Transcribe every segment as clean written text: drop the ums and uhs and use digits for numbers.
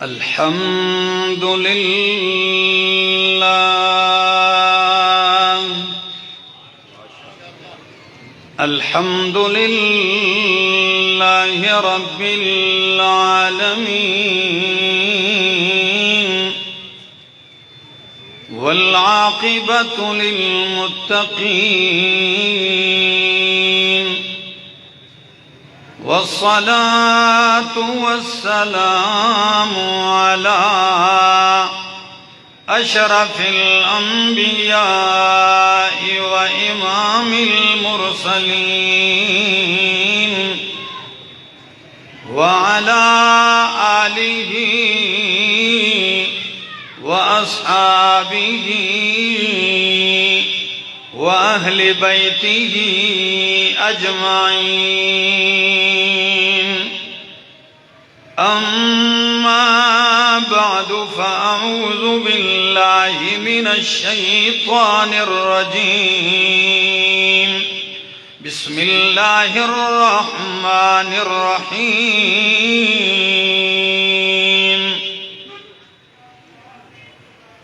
الحمد لله الحمد لله رب العالمين والعاقبة للمتقين والصلاة والسلام على أشرف الأنبياء وإمام المرسلين وعلى آله وأصحابه وأهل بيته أجمعين أما بعد فأعوذ بالله من الشيطان الرجيم بسم الله الرحمن الرحيم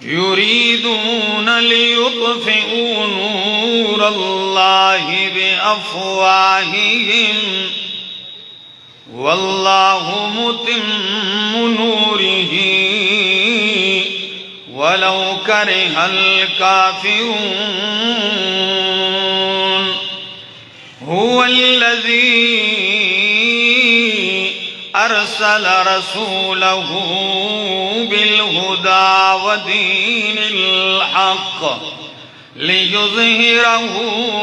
يريدون ليطفئوا نور الله بأفواههم والله متم نوره ولو كره الكافرون هو الذي أرسل رسوله بالهدى ودين الحق ليظهره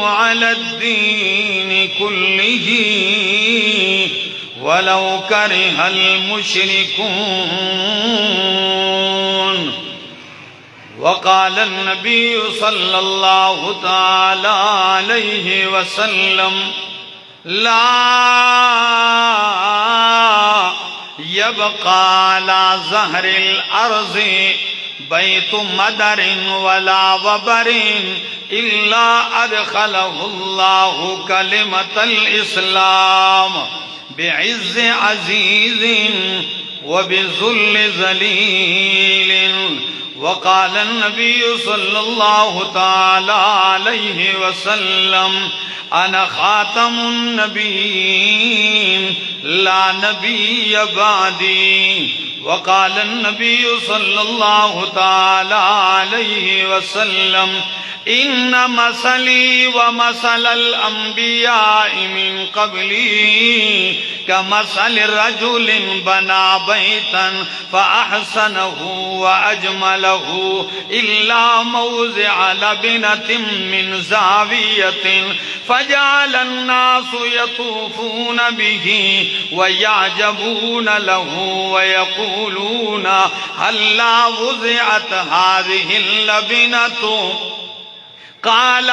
على الدين كله ولو كره المشركون وقال النبي صلى الله تعالى عليه وسلم لا يبقى على ظهر الأرض بيت مدر ولا وبر إلا أدخله الله كلمة الإسلام بعز عزيز وبذل ذليل وقال النبي صلى الله تعالى عليه وسلم أنا خاتم النبيين لا نبي بعدي وقال النبي صلى الله تعالى عليه وسلم إن مثلي ومثل الأنبياء من قبلي كمثل رجل بنى بيتا فأحسنه وأجمله إلا موضع لبنة من زاوية فجعل الناس يطوفون به ويعجبون له ويقولون هلا وضعت هذه اللبنة قال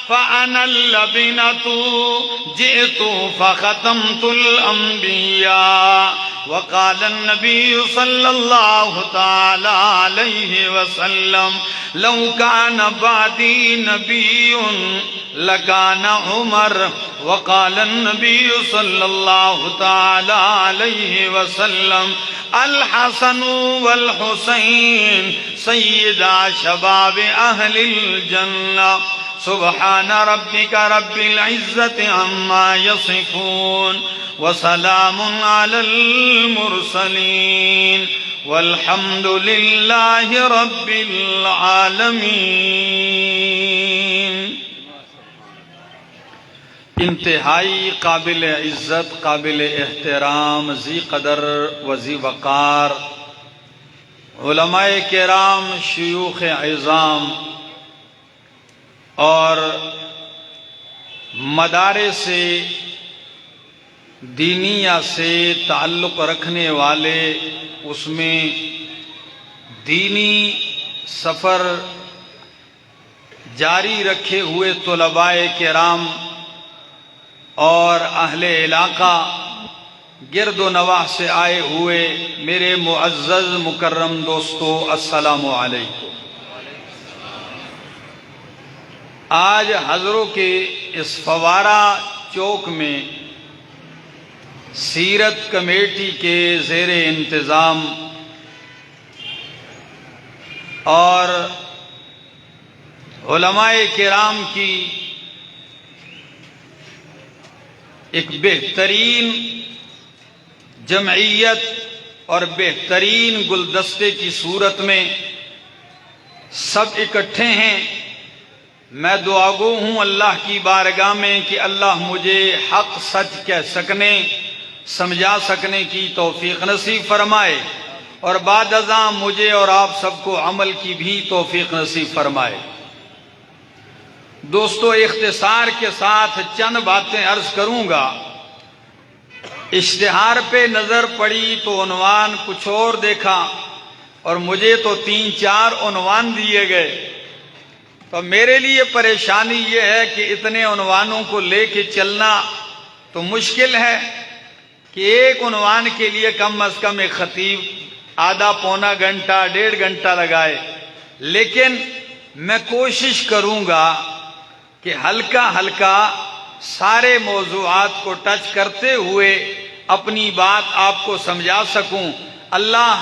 فأنا اللبنة جئت فختمت الأنبياء وقال النبي صلى الله تعالى عليه وسلم لو كان بعدي نبي لكان عمر وقال النبي صلى الله تعالى عليه وسلم الحسن والحسين سيدا شباب أهل الجنة سبحان ربك رب العزة عما يصفون وسلام على المرسلين والحمد لله رب العالمين. انتہائی قابل عزت، قابل احترام، ذی قدر و ذی وقار علماء کرام، شیوخ عظام اور مدارس دینیہ سے تعلق رکھنے والے، اس میں دینی سفر جاری رکھے ہوئے طلباء کرام اور اہل علاقہ، گرد و نواح سے آئے ہوئے میرے معزز مکرم دوستو، السلام علیکم. آج حضروں کے اس فوارہ چوک میں سیرت کمیٹی کے زیر انتظام اور علماء کرام کی ایک بہترین جمعیت اور بہترین گلدستے کی صورت میں سب اکٹھے ہیں. میں دعا گو ہوں اللہ کی بارگاہ میں کہ اللہ مجھے حق سچ کہہ سکنے، سمجھا سکنے کی توفیق نصیب فرمائے، اور بعد ازاں مجھے اور آپ سب کو عمل کی بھی توفیق نصیب فرمائے. دوستو، اختصار کے ساتھ چند باتیں عرض کروں گا. اشتہار پہ نظر پڑی تو عنوان کچھ اور دیکھا، اور مجھے تو 3-4 عنوان دیے گئے. تو میرے لیے پریشانی یہ ہے کہ اتنے عنوانوں کو لے کے چلنا تو مشکل ہے کہ ایک عنوان کے لیے کم از کم ایک خطیب آدھا پونا گھنٹہ 1.5 گھنٹہ لگائے. لیکن میں کوشش کروں گا کہ ہلکا ہلکا سارے موضوعات کو ٹچ کرتے ہوئے اپنی بات آپ کو سمجھا سکوں. اللہ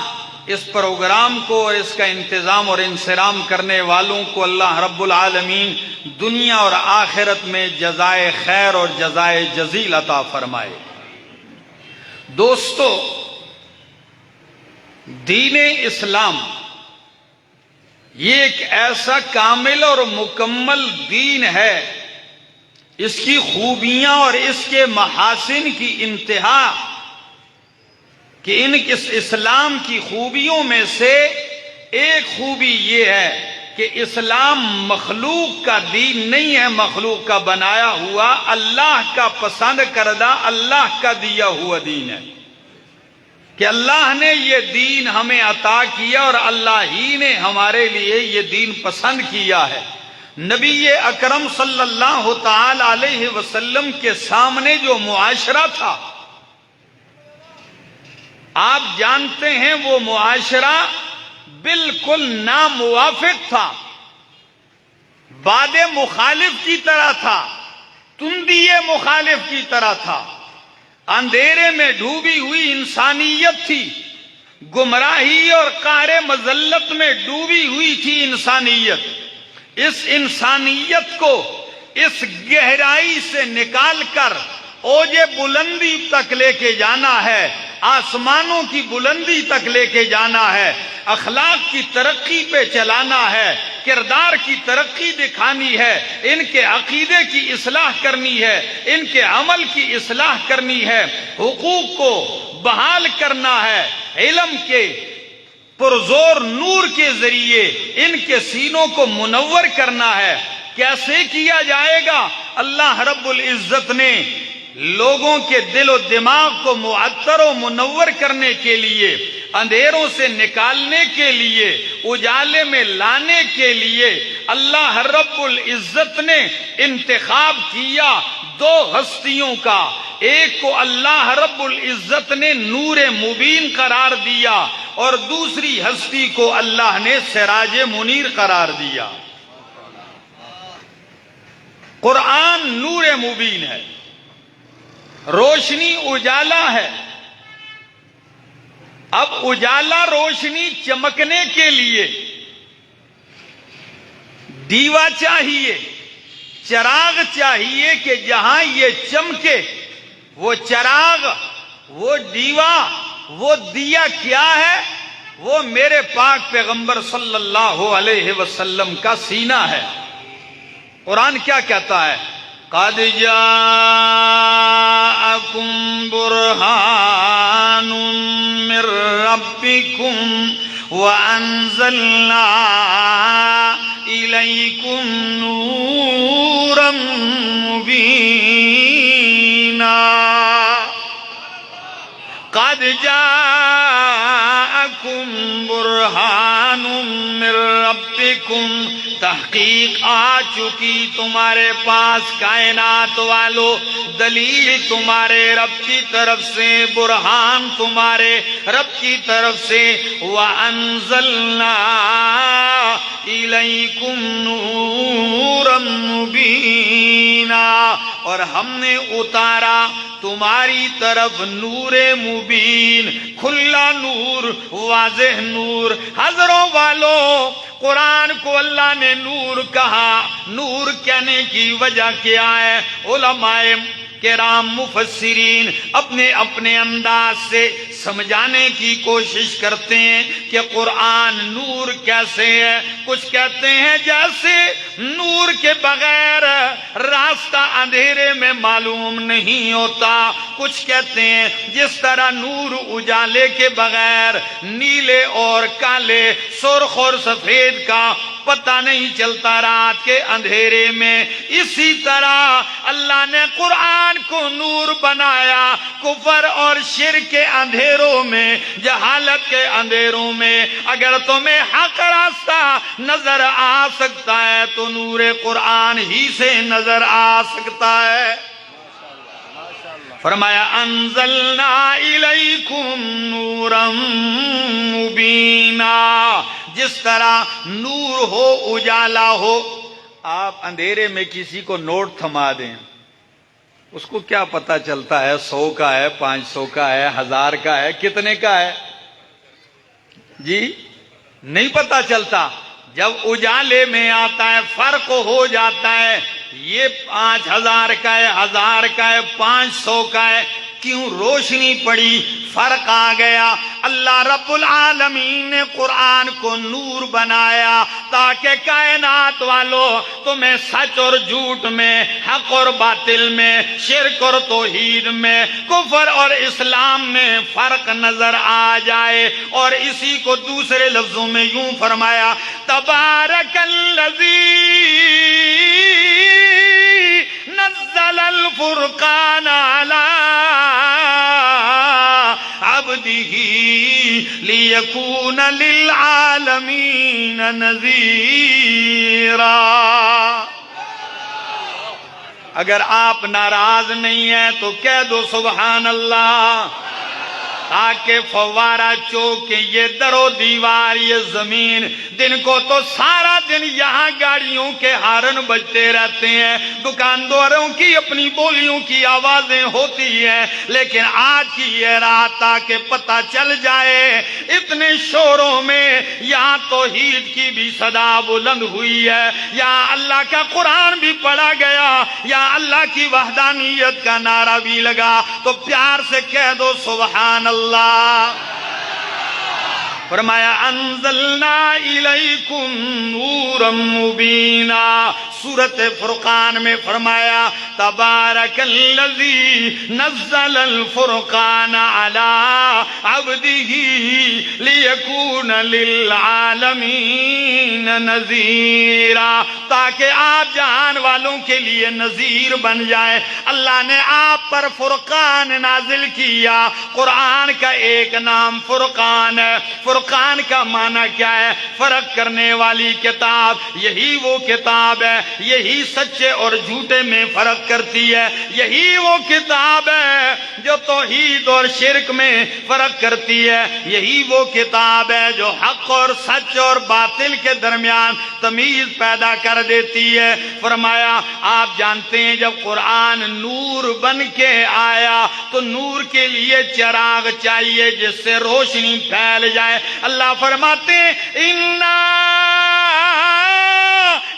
اس پروگرام کو اور اس کا انتظام اور انصرام کرنے والوں کو اللہ رب العالمین دنیا اور آخرت میں جزائے خیر اور جزائے جزیل عطا فرمائے. دوستو، دین اسلام یہ ایک ایسا کامل اور مکمل دین ہے، اس کی خوبیاں اور اس کے محاسن کی انتہا کہ اس اسلام کی خوبیوں میں سے ایک خوبی یہ ہے کہ اسلام مخلوق کا دین نہیں ہے، مخلوق کا بنایا ہوا، اللہ کا پسند کردہ، اللہ کا دیا ہوا دین ہے. کہ اللہ نے یہ دین ہمیں عطا کیا اور اللہ ہی نے ہمارے لیے یہ دین پسند کیا ہے. نبی اکرم صلی اللہ تعالی علیہ وسلم کے سامنے جو معاشرہ تھا، آپ جانتے ہیں وہ معاشرہ بالکل ناموافق تھا، باد مخالف کی طرح تھا، تندی مخالف کی طرح تھا. اندھیرے میں ڈوبی ہوئی انسانیت تھی، گمراہی اور قہر مذلت میں ڈوبی ہوئی تھی انسانیت. اس انسانیت کو اس گہرائی سے نکال کر اوج بلندی تک لے کے جانا ہے، آسمانوں کی بلندی تک لے کے جانا ہے، اخلاق کی ترقی پہ چلانا ہے، کردار کی ترقی دکھانی ہے، ان کے عقیدے کی اصلاح کرنی ہے، ان کے عمل کی اصلاح کرنی ہے، حقوق کو بحال کرنا ہے، علم کے پرزور نور کے ذریعے ان کے سینوں کو منور کرنا ہے. کیسے کیا جائے گا؟ اللہ رب العزت نے لوگوں کے دل و دماغ کو معطر و منور کرنے کے لیے، اندھیروں سے نکالنے کے لیے، اجالے میں لانے کے لیے اللہ رب العزت نے انتخاب کیا 2 ہستیوں کا. ایک کو اللہ رب العزت نے نور مبین قرار دیا اور دوسری ہستی کو اللہ نے سراج منیر قرار دیا. قرآن نور مبین ہے، روشنی اجالا ہے. اب اجالا روشنی چمکنے کے لیے دیوا چاہیے، چراغ چاہیے کہ جہاں یہ چمکے وہ چراغ، وہ دیوا، وہ دیا کیا ہے؟ وہ میرے پاک پیغمبر صلی اللہ علیہ وسلم کا سینہ ہے. قرآن کیا کہتا ہے؟ قَدْ جَاءَكُمْ بُرْهَانٌ مِّن رَّبِّكُمْ وَأَنزَلْنَا إِلَيْكُمْ نُورًا مُّبِينًا. قَدْ جَاءَكُمْ بُرْهَانٌ مِّن رَّبِّكُمْ، تحقیق آ چکی تمہارے پاس کائنات والو، دلیل تمہارے رب کی طرف سے، برہان تمہارے رب کی طرف سے. وَأَنزَلْنَا إِلَيْكُمْ نُورًا مُّبِينًا. مبینہ، اور ہم نے اتارا تمہاری طرف نور مبین، کھلا نور، واضح نور۔ حضروں والو، قرآن کو اللہ نے نور کہا، نور کہنے کی وجہ کیا ہے؟ علماء کرام مفسرین اپنے اپنے انداز سے سمجھانے کی کوشش کرتے ہیں کہ قرآن نور کیسے ہے۔ کچھ کہتے ہیں جیسے نور کے بغیر راستہ اندھیرے میں معلوم نہیں ہوتا، کچھ کہتے ہیں جس طرح نور اجالے کے بغیر نیلے اور کالے، سرخ اور سفید کا پتہ نہیں چلتا رات کے اندھیرے میں، اسی طرح اللہ نے قرآن کو نور بنایا کفر اور شرک کے اندھیروں میں، جہالت کے اندھیروں میں۔ اگر تمہیں حق راستہ نظر آ سکتا ہے تو نور قرآن ہی سے نظر آ سکتا ہے۔ فرمایا انزلنا الیکم نورا مبینا، جس طرح نور ہو، اجالا ہو۔ آپ اندھیرے میں کسی کو نوٹ تھما دیں، اس کو کیا پتا چلتا ہے 100 کا ہے، 500 کا ہے، 1000 کا ہے، کتنے کا ہے؟ جی نہیں پتا چلتا۔ جب اجالے میں آتا ہے فرق ہو جاتا ہے، یہ 5000 کا ہے، 1000 کا ہے، 500 کا ہے۔ کیوں؟ روشنی پڑی، فرق آ گیا۔ اللہ رب العالمین نے قرآن کو نور بنایا تاکہ کائنات والو تمہیں سچ اور جھوٹ میں، حق اور باطل میں، شرک اور توحید میں، کفر اور اسلام میں فرق نظر آ جائے۔ اور اسی کو دوسرے لفظوں میں یوں فرمایا، تبارک الذی نزل الفرقان علی عبدہ لیکون للعالمین نذیرا۔ اگر آپ ناراض نہیں ہیں تو کہہ دو سبحان اللہ، تاکہ فوارہ چوک، یہ در و دیوار، یہ زمین، دن کو تو سارا دن یہاں گاڑیوں کے ہارن بجتے رہتے ہیں، دکانداروں کی اپنی بولیوں کی آوازیں ہوتی ہیں، لیکن آج کی یہ رات تاکہ پتہ چل جائے اتنے شوروں میں یہاں توحید کی بھی صدا بلند ہوئی ہے، یہاں اللہ کا قرآن بھی پڑھا گیا، یہاں اللہ کی وحدانیت کا نعرہ بھی لگا، تو پیار سے کہہ دو سبحان اللہ۔ فرمایا انزلنا الیکم نورا مبینا۔ سورۃ فرقان میں فرمایا تبارک الذی نزل الفرقان علی عبدہ لیکون للعالمین نذیرا، تاکہ آپ جہان والوں کے لیے نذیر بن جائے۔ اللہ نے آپ پر فرقان نازل کیا۔ قرآن کا ایک نام فرقان ہے۔ فرقان کا معنی کیا ہے؟ فرق کرنے والی کتاب۔ یہی وہ کتاب ہے، یہی سچے اور جھوٹے میں فرق کرتی ہے، یہی وہ کتاب ہے جو توحید اور شرک میں فرق کرتی ہے، یہی وہ کتاب ہے جو حق اور سچ اور باطل کے درمیان تمیز پیدا کر دیتی ہے۔ فرمایا آپ جانتے ہیں جب قرآن نور بن کے آیا تو نور کے لیے چراغ چاہیے جس سے روشنی پھیل جائے۔ اللہ فرماتے ہیں اِنَّا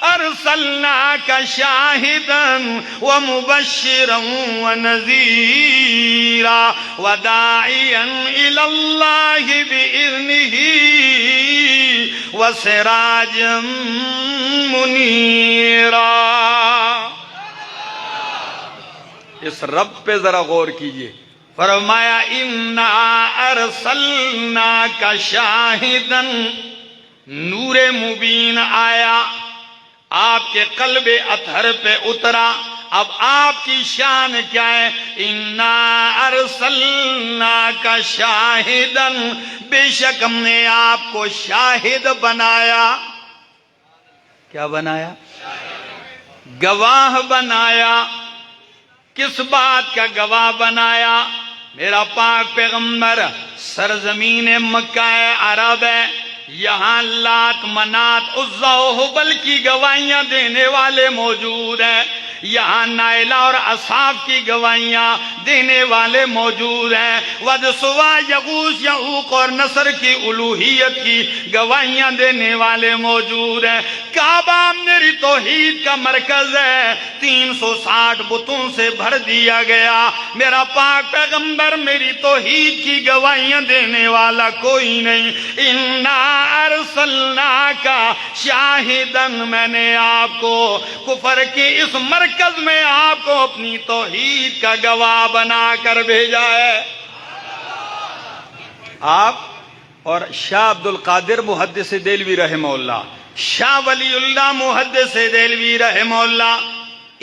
ارسلناک شاہدا ومبشرا ونذیرا وداعیا الی اللہ باذنہ وسراجا منیرا۔ اس رب پہ ذرا غور کیجئے۔ فرمایا اِنَّا ارسلناک شاہدا، نور مبین آیا، آپ کے قلب اطہر پہ اترا۔ اب آپ کی شان کیا ہے؟ اِنَّا ارسلناک شاہدا، بے شک ہم نے آپ کو شاہد بنایا۔ کیا بنایا؟ گواہ بنایا۔ کس بات کا گواہ بنایا؟ میرا پاک پیغمبر سرزمین مکہ عرب ہے، یہاں لات منات عزا و حبل کی گواہیاں دینے والے موجود ہیں۔ یہاں نائلہ اور اصحاب کی گواہیاں دینے والے موجود ہیں، ود سوا یغوث یعوق اور نصر کی الوہیت کی گواہیاں دینے والے موجود ہیں۔ کعبہ میری توحید کا مرکز ہے، 360 بتوں سے بھر دیا گیا، میرا پاک پیغمبر میری توحید کی گواہیاں دینے والا کوئی نہیں۔ انا ارسلناک شاہدن، میں نے آپ کو کفر کے اس مرکز میں آپ کو اپنی توحید کا گواہ بنا کر بھیجا ہے۔ آپ اور شاہ عبد القادر محدث دہلوی رحمہ اللہ، شاہ ولی اللہ محدث دہلوی رحمہ اللہ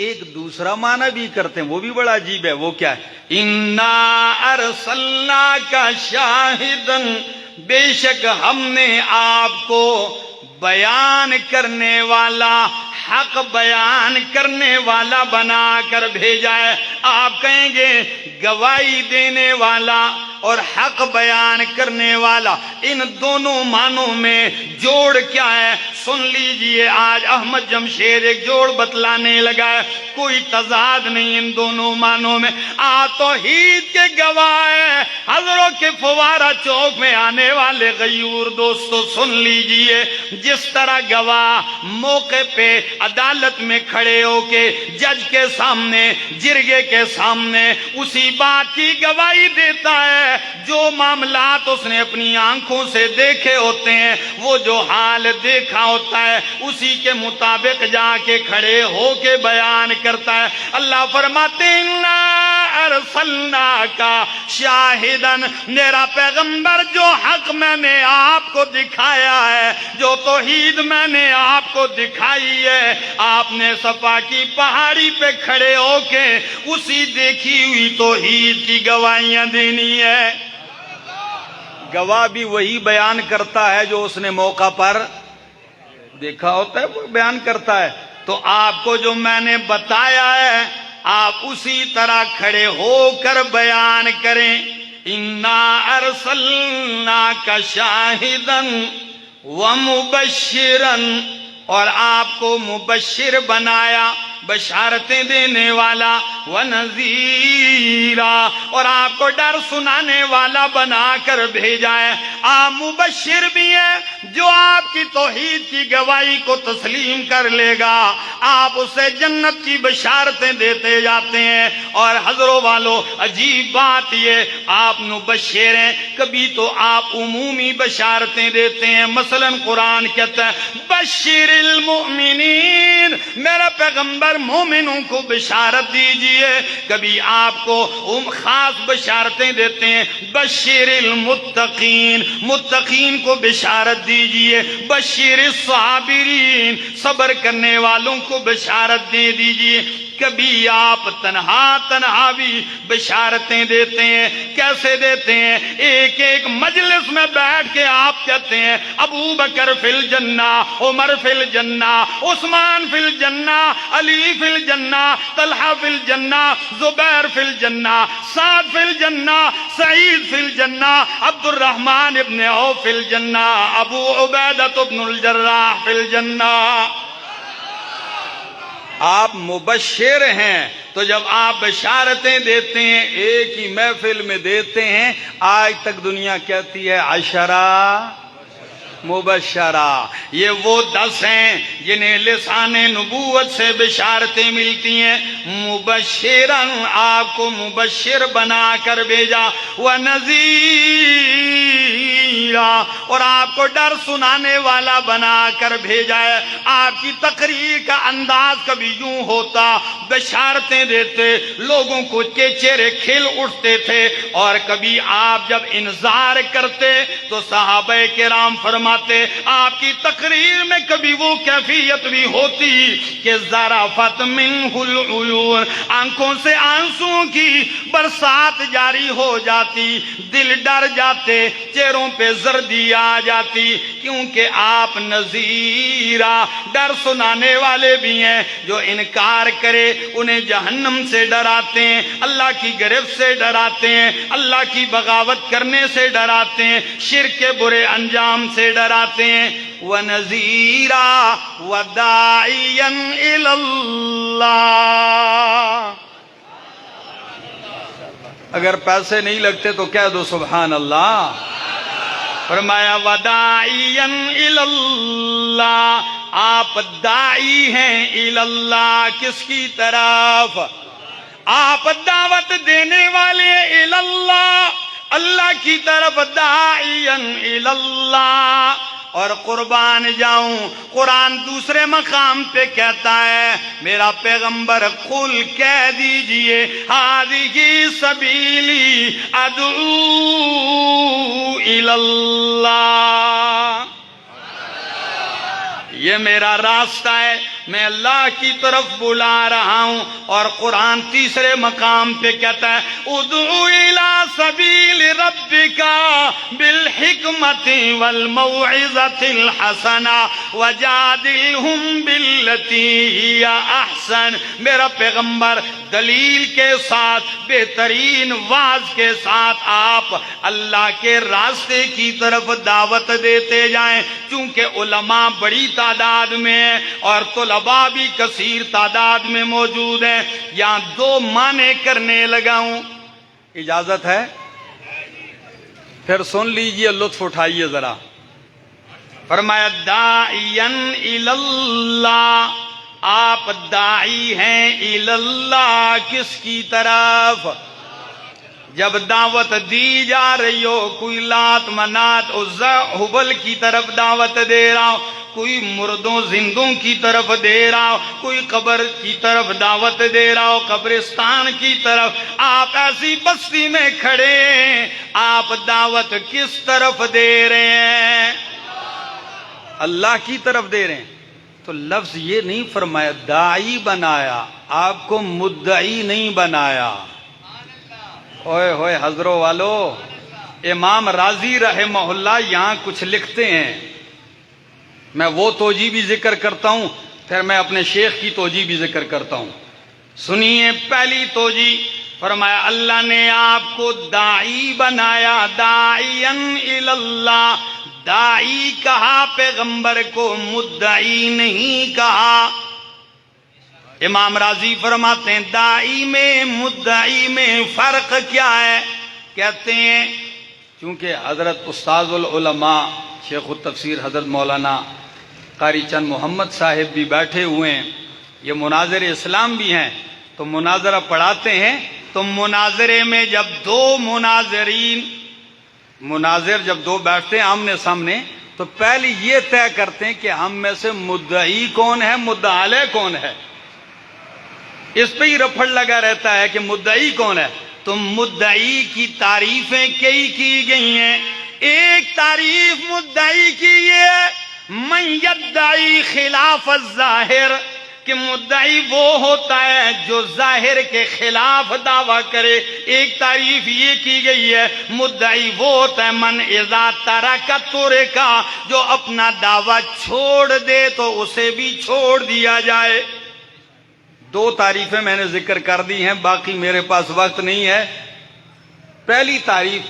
ایک دوسرا معنی بھی کرتے ہیں، وہ بھی بڑا عجیب ہے۔ وہ کیا ہے؟ انا ارسلناک شاہدن، بے شک ہم نے آپ کو بیان کرنے والا، حق بیان کرنے والا بنا کر بھیجا ہے۔ آپ کہیں گے گواہی دینے والا اور حق بیان کرنے والا، ان دونوں معنوں میں جوڑ کیا ہے؟ سن لیجئے، آج احمد جمشید ایک جوڑ بتلانے لگا ہے، کوئی تضاد نہیں ان دونوں معنوں میں۔ توحید کے گواہ ہیں حضرت کے فوارہ چوک میں آنے والے غیور دوستو، سن لیجئے، جس طرح گواہ موقع پہ عدالت میں کھڑے ہو کے جج کے سامنے، جرگے کے سامنے اسی بات کی گواہی دیتا ہے جو معاملات اس نے اپنی آنکھوں سے دیکھے ہوتے ہیں، وہ جو حال دیکھا ہوتا ہے اسی کے مطابق جا کے کھڑے ہو کے بیان کرتا ہے۔ اللہ فرماتے ہیں انا ارسلناک شاہدن، میرا پیغمبر جو حق میں نے آپ کو دکھایا ہے، جو توحید میں نے آپ کو دکھائی ہے، آپ نے صفا کی پہاڑی پہ کھڑے ہو کے اسی دیکھی ہوئی توحید کی گواہیاں دینی ہے۔ گواہ بھی وہی بیان کرتا ہے جو اس نے موقع پر دیکھا ہوتا ہے، وہ بیان کرتا ہے۔ تو آپ کو جو میں نے بتایا ہے آپ اسی طرح کھڑے ہو کر بیان کریں۔ انا ارسلناک شاہدن ومبشرا، اور آپ کو مبشر بنایا، بشارتیں دینے والا، ونذیرا، اور آپ کو ڈر سنانے والا بنا کر بھیجا ہے۔ آپ مبشر بھی ہیں، جو آپ کی توحید کی گواہی کو تسلیم کر لے گا آپ اسے جنت کی بشارتیں دیتے جاتے ہیں۔ اور حضروں والو، عجیب بات یہ، آپ مبشر ہیں، کبھی تو آپ عمومی بشارتیں دیتے ہیں، مثلا قرآن کہتا ہے بشر المؤمنین، میرا پیغمبر مومنوں کو بشارت دیجئے، کبھی آپ کو خاص بشارتیں دیتے ہیں بشر المتقین، متقین کو بشارت دیجئے، بشر الصابرین، صبر کرنے والوں کو بشارت دے دیجئے۔ کبھی آپ تنہا بھی بشارتیں دیتے ہیں۔ کیسے دیتے ہیں؟ ایک ایک مجلس میں بیٹھ کے آپ کہتے ہیں ابو بکر فی الجنہ، عمر فی الجنہ، عثمان فی الجنہ، علی فی الجنہ، طلحہ فی الجنہ، زبیر فی الجنہ، سعد فی الجنہ، سعید فی الجنہ، عبد الرحمن ابن عوف فی الجنہ، ابو عبیدہ ابن الجراح فی الجنہ۔ آپ مبشر ہیں، تو جب آپ بشارتیں دیتے ہیں ایک ہی محفل میں دیتے ہیں، آج تک دنیا کہتی ہے عشرہ مبشرہ۔ یہ وہ 10 ہیں جنہیں لسان نبوت سے بشارتیں ملتی ہیں۔ مبشرن، آپ کو مبشر بنا کر بھیجا، ونذیرا، اور آپ کو ڈر سنانے والا بنا کر بھیجا ہے۔ آپ کی تقریر کا انداز کبھی یوں ہوتا، بشارتیں دیتے، لوگوں کو کے چہرے کھل اٹھتے تھے، اور کبھی آپ جب انذار کرتے تو صحابہ کرام فرماتے آپ کی تقریر میں کبھی وہ کیفیت بھی ہوتی کہ ذرافت منہ العیون، آنکھوں سے آنسوں کی برسات جاری ہو جاتی، دل ڈر جاتے، چہروں پہ زردی آ جاتی، کیونکہ آپ نذیرا ڈر سنانے والے بھی ہیں۔ جو انکار کرے انہیں جہنم سے ڈراتے ہیں، اللہ کی گرفت سے ڈراتے ہیں، اللہ کی بغاوت کرنے سے ڈراتے ہیں، شرک کے برے انجام سے ڈراتے ہیں۔ وَنَذِيرًا وَدَاعِيًا إِلَى اللَّهِ۔ اگر پیسے نہیں لگتے تو کہہ دو سبحان اللہ۔ فرمایا وَدَاعِيًا إِلَى اللَّهِ، آپ داعی ہیں الی اللہ، کس کی طرف؟ آپ دعوت دینے والے الی اللہ، اللہ کی طرف، داعیا الی اللہ۔ اور قربان جاؤں، قرآن دوسرے مقام پہ کہتا ہے میرا پیغمبر قل کہہ دیجئے ہذہ سبیلی ادعو الی اللہ، یہ میرا راستہ ہے، میں اللہ کی طرف بلا رہا ہوں۔ اور قرآن تیسرے مقام پہ کہتا ہے ادعو الی سبیل ربک بالحکمت والموعظۃ الحسنہ وجادلہم باللتی ہی احسن۔ میرا پیغمبر دلیل کے ساتھ، بہترین واعظ کے ساتھ آپ اللہ کے راستے کی طرف دعوت دیتے جائیں۔ چونکہ علماء بڑی تعداد میں ہیں اور طلباء بھی کثیر تعداد میں موجود ہیں، یہاں دو معنی کرنے لگا ہوں، اجازت ہے؟ پھر سن لیجئے، لطف اٹھائیے ذرا۔ فرمایا داعیاً الی اللہ، آپ داعی ہیں الی اللہ، کس کی طرف؟ جب دعوت دی جا رہی ہو، کوئی لات منات عزا حبل کی طرف دعوت دے رہا ہو، کوئی مردوں زندوں کی طرف دے رہا ہو، کوئی قبر کی طرف دعوت دے رہا ہو، قبرستان کی طرف، آپ ایسی بستی میں کھڑے ہیں، آپ دعوت کس طرف دے رہے ہیں؟ اللہ کی طرف دے رہے ہیں۔ تو لفظ یہ نہیں فرمایا داعی بنایا، آپ کو مدعی نہیں بنایا۔ اوئے ہوئے حضروں والو، امام راضی رحمہ اللہ یہاں کچھ لکھتے ہیں، میں وہ توجیہ بھی ذکر کرتا ہوں، پھر میں اپنے شیخ کی توجیہ بھی ذکر کرتا ہوں۔ سنیے پہلی توجیہ، فرمایا اللہ نے آپ کو داعی بنایا، داعیاً الی اللہ، داعی کہا پیغمبر کو، مدعی نہیں کہا۔ امام راضی فرماتے ہیں داعی میں مدعی میں فرق کیا ہے؟ کہتے ہیں چونکہ حضرت استاذ العلماء شیخ التفسیر حضرت مولانا قاری چند محمد صاحب بھی بیٹھے ہوئے ہیں، یہ مناظر اسلام بھی ہیں، تو مناظرہ پڑھاتے ہیں۔ تو مناظرے میں جب دو مناظرین، مناظر جب دو بیٹھتے ہیں آمنے سامنے، تو پہلے یہ طے کرتے ہیں کہ ہم میں سے مدعی کون ہے، مدعا علیہ کون ہے۔ اس پہ ہی رفڑ لگا رہتا ہے کہ مدعی کون ہے۔ تو مدعی کی تعریفیں کئی کی گئی ہیں۔ ایک تعریف مدعی کی یہ ہے من یدعی خلاف الظاہر، کہ مدعی وہ ہوتا ہے جو ظاہر کے خلاف دعویٰ کرے۔ ایک تعریف یہ کی گئی ہے مدعی وہ ہوتا ہے من اذا ترک ترک، جو اپنا دعویٰ چھوڑ دے تو اسے بھی چھوڑ دیا جائے۔ دو تعریفیں میں نے ذکر کر دی ہیں، باقی میرے پاس وقت نہیں ہے۔ پہلی تعریف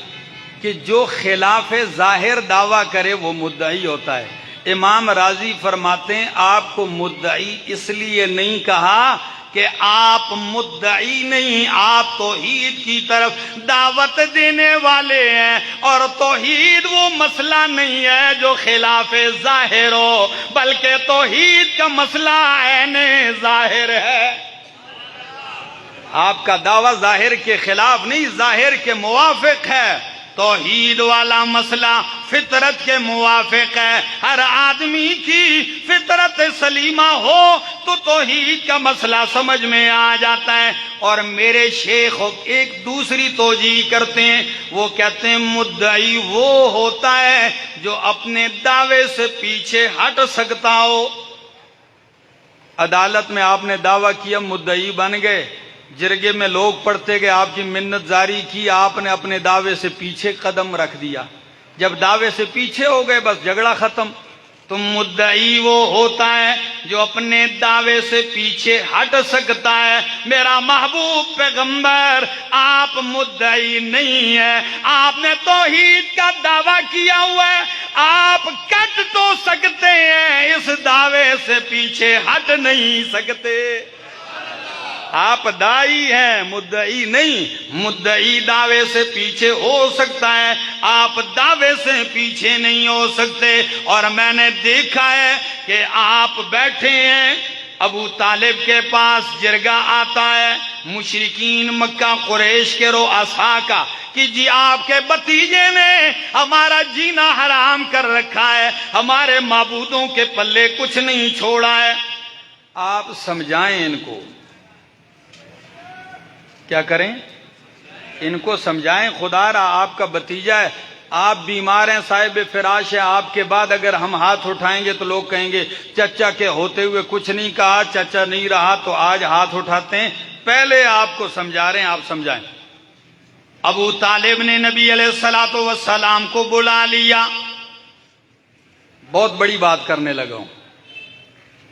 کہ جو خلاف ظاہر دعویٰ کرے وہ مدعی ہوتا ہے۔ امام راضی فرماتے ہیں آپ کو مدعی اس لیے نہیں کہا کہ آپ مدعی نہیں، آپ توحید کی طرف دعوت دینے والے ہیں، اور توحید وہ مسئلہ نہیں ہے جو خلاف ظاہر ہو، بلکہ توحید کا مسئلہ عین ظاہر ہے۔ آپ کا دعویٰ ظاہر کے خلاف نہیں، ظاہر کے موافق ہے۔ توحید والا مسئلہ فطرت کے موافق ہے۔ ہر آدمی کی فطرت سلیمہ ہو تو توحید کا مسئلہ سمجھ میں آ جاتا ہے۔ اور میرے شیخ ایک دوسری توجیہ کرتے ہیں، وہ کہتے ہیں مدعی وہ ہوتا ہے جو اپنے دعوے سے پیچھے ہٹ سکتا ہو۔ عدالت میں آپ نے دعویٰ کیا، مدعی بن گئے، جرگے میں لوگ پڑھتے گئے، آپ کی منت جاری کی، آپ نے اپنے دعوے سے پیچھے قدم رکھ دیا، جب دعوے سے پیچھے ہو گئے بس جھگڑا ختم۔ تم مدعی وہ ہوتا ہے جو اپنے دعوے سے پیچھے ہٹ سکتا ہے۔ میرا محبوب پیغمبر آپ مدعی نہیں ہیں، آپ نے توحید کا دعویٰ کیا ہوا ہے، آپ کٹ تو سکتے ہیں، اس دعوے سے پیچھے ہٹ نہیں سکتے۔ آپ داعی ہیں، مدعی نہیں۔ مدعی دعوے سے پیچھے ہو سکتا ہے، آپ دعوے سے پیچھے نہیں ہو سکتے۔ اور میں نے دیکھا ہے کہ آپ بیٹھے ہیں، ابو طالب کے پاس جرگہ آتا ہے مشرکین مکہ قریش کے رؤساء کا کہ جی آپ کے بھتیجے نے ہمارا جینا حرام کر رکھا ہے، ہمارے معبودوں کے پلے کچھ نہیں چھوڑا ہے، آپ سمجھائیں ان کو۔ کیا کریں؟ ان کو سمجھائیں، خدا را آپ کا بھتیجا ہے، آپ بیمار ہیں، صاحب فراش ہے، آپ کے بعد اگر ہم ہاتھ اٹھائیں گے تو لوگ کہیں گے چچا کے ہوتے ہوئے کچھ نہیں کہا، چچا نہیں رہا تو آج ہاتھ اٹھاتے ہیں۔ پہلے آپ کو سمجھا رہے ہیں، آپ سمجھائیں۔ ابو طالب نے نبی علیہ الصلوۃ والسلام کو بلا لیا، بہت بڑی بات کرنے لگا ہوں۔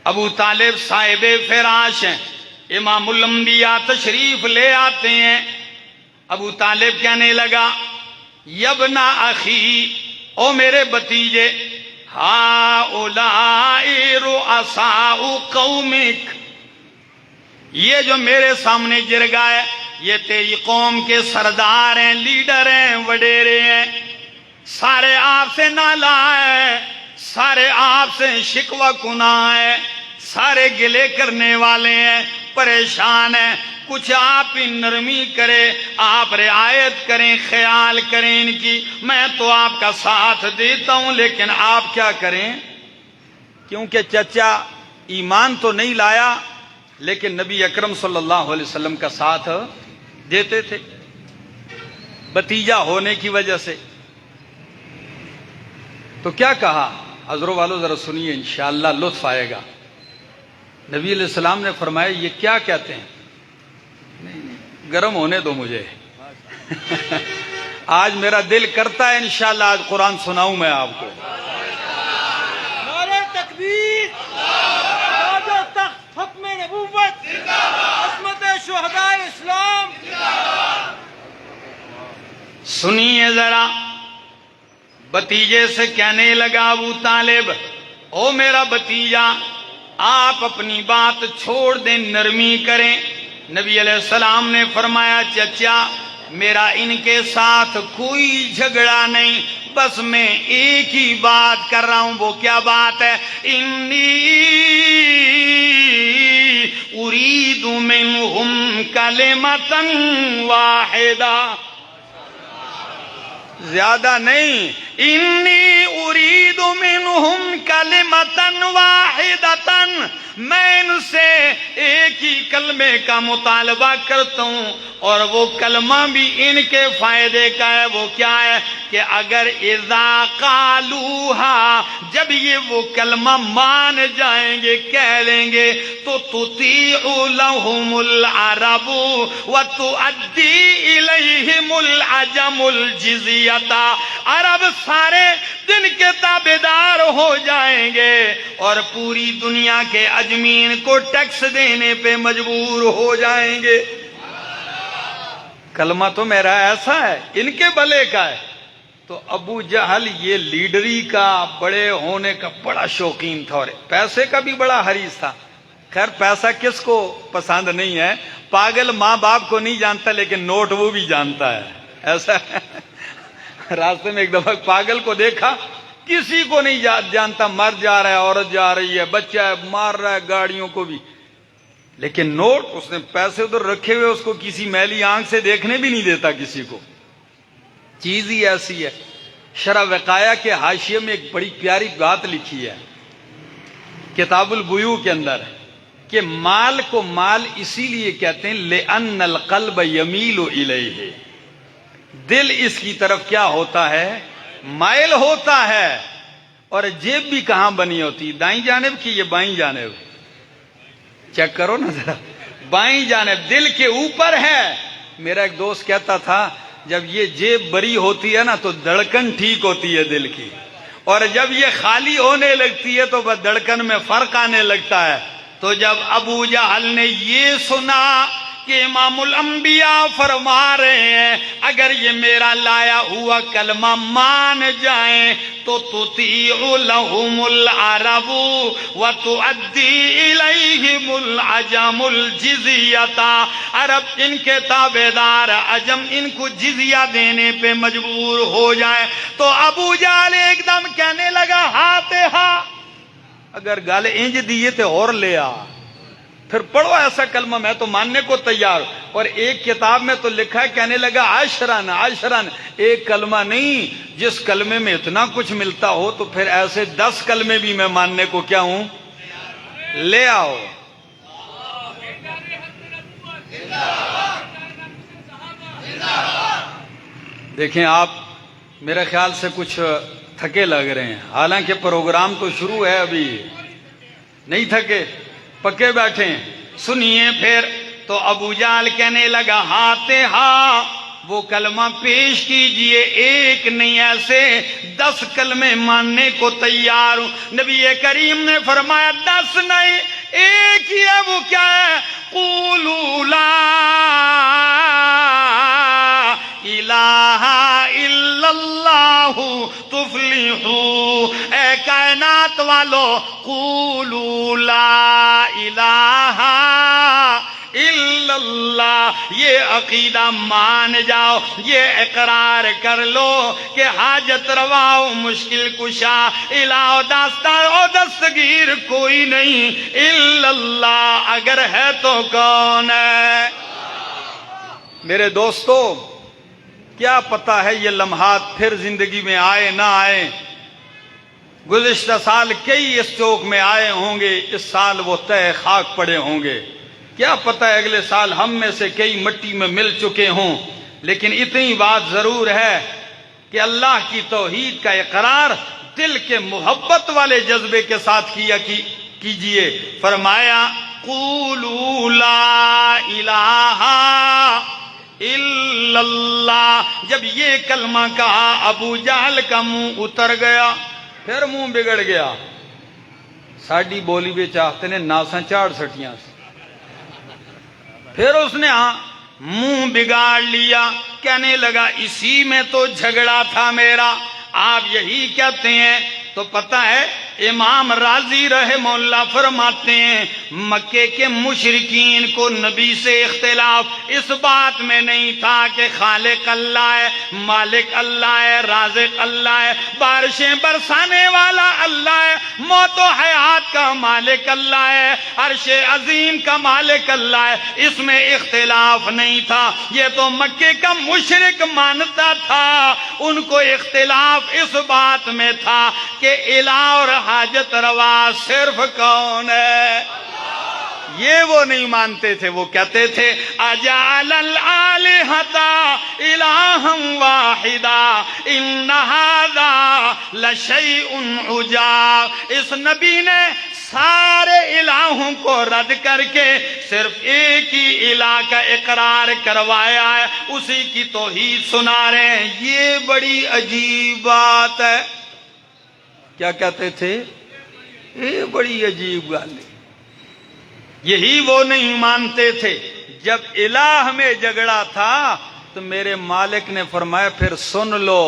ابو طالب صاحب فراش ہیں، امام الانبیاء تشریف لے آتے ہیں۔ ابو طالب کہنے لگا یبن اخی، او میرے بھتیجے، ہؤلاء رؤساء قومک، یہ جو میرے سامنے جرگہ ہے یہ تیری قوم کے سردار ہیں، لیڈر ہیں، وڈیرے ہیں، سارے آپ سے نالا ہیں، سارے آپ سے شکوہ کناں ہیں، سارے گلے کرنے والے ہیں، پریشان ہیں، کچھ آپ ہی نرمی کرے، آپ رعایت کریں، خیال کریں ان کی۔ میں تو آپ کا ساتھ دیتا ہوں لیکن آپ کیا کریں، کیونکہ چچا ایمان تو نہیں لایا لیکن نبی اکرم صلی اللہ علیہ وسلم کا ساتھ دیتے تھے بھتیجا ہونے کی وجہ سے۔ تو کیا کہا حضرت والو، ذرا سنیے، انشاءاللہ لطف آئے گا۔ نبی علیہ السلام نے فرمایا یہ کیا کہتے ہیں؟ نہیں، گرم ہونے دو مجھے آج میرا دل کرتا ہے انشاءاللہ آج قرآن سناؤں میں آپ کو۔ نعرہ تکبیر، تاج و تخت ختم نبوت، عصمت شہداء اسلام۔ سنیے ذرا، بھتیجے سے کہنے لگا ابو طالب، او میرا بھتیجا، آپ اپنی بات چھوڑ دیں، نرمی کریں۔ نبی علیہ السلام نے فرمایا چچا میرا ان کے ساتھ کوئی جھگڑا نہیں، بس میں ایک ہی بات کر رہا ہوں۔ وہ کیا بات ہے؟ انی اريد منهم کلمۃ واحدہ، زیادہ نہیں، انی اريد منهم کلمۃ واحدۃ، میں ان سے ایک ہی کلمے کا مطالبہ کرتا ہوں، اور وہ کلمہ بھی ان کے فائدے کا ہے۔ وہ کیا ہے کہ اگر اذا قالوہا، جب یہ وہ کلمہ مان جائیں گے، کہہ لیں گے، تو تطیع لہم العرب وتؤدی الیہم العجم الجزیۃ، عرب سارے دن کے تابعدار ہو جائیں گے اور پوری دنیا کے اجمین کو ٹیکس دینے پہ مجبور ہو جائیں گے۔ کلمہ تو میرا ایسا ہے، ان کے بھلے کا ہے۔ تو ابو جہل یہ لیڈری کا، بڑے ہونے کا بڑا شوقین تھا اور پیسے کا بھی بڑا حریص تھا۔ خیر پیسہ کس کو پسند نہیں ہے، پاگل ماں باپ کو نہیں جانتا لیکن نوٹ وہ بھی جانتا ہے، ایسا ہے۔ راستے میں ایک دفعہ پاگل کو دیکھا، کسی کو نہیں جانتا، مر جا رہا ہے، عورت جا رہی ہے، بچہ ہے، مار رہا ہے گاڑیوں کو بھی، لیکن نوٹ اس نے پیسے ادھر رکھے ہوئے، اس کو کسی میلی آنکھ سے دیکھنے بھی نہیں دیتا کسی کو۔ چیز ہی ایسی ہے۔ شرح وقایہ کے حاشیے میں ایک بڑی پیاری بات لکھی ہے کتاب البیوع کے اندر کہ مال کو مال اسی لیے کہتے ہیں لأن القلب یمیل الیہ، دل اس کی طرف کیا ہوتا ہے، مائل ہوتا ہے۔ اور جیب بھی کہاں بنی ہوتی، دائیں جانب کی یہ بائیں جانب، چیک کرو نا ذرا، بائیں جانب دل کے اوپر ہے۔ میرا ایک دوست کہتا تھا جب یہ جیب بری ہوتی ہے نا تو دھڑکن ٹھیک ہوتی ہے دل کی، اور جب یہ خالی ہونے لگتی ہے تو بس دھڑکن میں فرق آنے لگتا ہے۔ تو جب ابو جہل نے یہ سنا کہ امام الانبیاء فرما رہے ہیں اگر یہ میرا لایا ہوا کلمہ مان جائیں تو تطیع لہم العرب وتؤدی الیہم العجم الجزیۃ، عرب ان کے تابع دار، عجم ان کو جزیہ دینے پہ مجبور ہو جائے۔ تو ابو جہل ایک دم کہنے لگا ہاتھ ہاں، اگر گل انج دیے تے اور لے آ، پھر پڑھو ایسا کلمہ، میں تو ماننے کو تیار۔ اور ایک کتاب میں تو لکھا ہے، کہنے لگا عشرن عشرن، ایک کلمہ نہیں، جس کلمے میں اتنا کچھ ملتا ہو تو پھر ایسے 10 کلمے بھی میں ماننے کو کیا ہوں، لے آؤ۔ دیکھیں آپ میرے خیال سے کچھ تھکے لگ رہے ہیں، حالانکہ پروگرام تو شروع ہے، ابھی نہیں تھکے، پکے بیٹھے ہیں۔ سنیے پھر، تو ابو جہل کہنے لگا ہاتھ ہاں، وہ کلمہ پیش کیجئے، ایک نہیں ایسے 10 کلمے ماننے کو تیار ہوں۔ نبی کریم نے فرمایا 10 نہیں، ایک ہی ہے، وہ کیا ہے؟ قولوا لا الہ الا اللہ تفلحوا، اے کائنات والو قولوا لا الہ الا اللہ، یہ عقیدہ مان جاؤ، یہ اقرار کر لو کہ حاجت روا و مشکل کشا، الہ و داستان و دستگیر کوئی نہیں الا اللہ، اگر ہے تو کون ہے؟ میرے دوستو، کیا پتا ہے یہ لمحات پھر زندگی میں آئے نہ آئے۔ گزشتہ سال کئی اس چوک میں آئے ہوں گے، اس سال وہ تہ خاک پڑے ہوں گے، کیا پتا ہے اگلے سال ہم میں سے کئی مٹی میں مل چکے ہوں۔ لیکن اتنی بات ضرور ہے کہ اللہ کی توحید کا اقرار دل کے محبت والے جذبے کے ساتھ کیجئے۔ فرمایا قولوا لا الہ الا اللہ، جب یہ کلمہ کہا ابو جہل کا منہ اتر گیا، پھر منہ بگڑ گیا۔ ساڑی بولی بے چاہتے نے ناساں چاڑ سٹیاں سے، پھر اس نے منہ بگاڑ لیا، کہنے لگا اسی میں تو جھگڑا تھا میرا، آپ یہی کہتے ہیں؟ تو پتہ ہے امام راضی رحمہ اللہ فرماتے ہیں مکے کے مشرکین کو نبی سے اختلاف اس بات میں نہیں تھا کہ خالق اللہ ہے، مالک اللہ ہے، رازق اللہ ہے، بارشیں برسانے والا اللہ ہے، موت و حیات کا مالک اللہ ہے، عرش عظیم کا مالک اللہ ہے، اس میں اختلاف نہیں تھا۔ یہ تو مکے کا مشرک مانتا تھا، ان کو اختلاف اس بات میں تھا کہ الہ اور حاجت روا صرف کون ہے؟ یہ وہ نہیں مانتے تھے، وہ کہتے تھے اجعل الآلہۃ الہا واحدا ان ھذا لشیء عجاب۔ اس نبی نے سارے الہوں کو رد کر کے صرف ایک ہی الہ کا اقرار کروایا ہے، اسی کی توحید سنا رہے ہیں۔ یہ بڑی عجیب بات ہے۔ کیا کہتے تھے؟ یہ بڑی عجیب گل ہے۔ یہی وہ نہیں مانتے تھے۔ جب الہ میں جھگڑا تھا تو میرے مالک نے فرمایا پھر سن لو،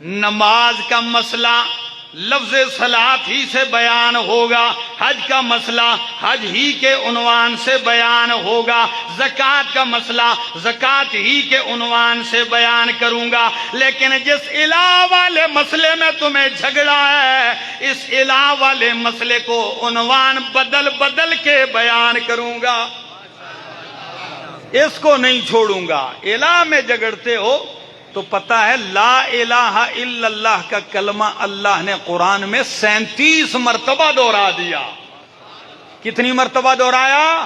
نماز کا مسئلہ لفظ صلاۃ ہی سے بیان ہوگا، حج کا مسئلہ حج ہی کے عنوان سے بیان ہوگا، زکوٰۃ کا مسئلہ زکوٰۃ ہی کے عنوان سے بیان کروں گا، لیکن جس الہ والے مسئلے میں تمہیں جھگڑا ہے اس الہ والے مسئلے کو عنوان بدل بدل کے بیان کروں گا، اس کو نہیں چھوڑوں گا۔ الہ میں جھگڑتے ہو تو پتہ ہے لا الہ الا اللہ کا کلمہ اللہ نے قرآن میں 37 مرتبہ دہرا دیا۔ کتنی مرتبہ دہرایا؟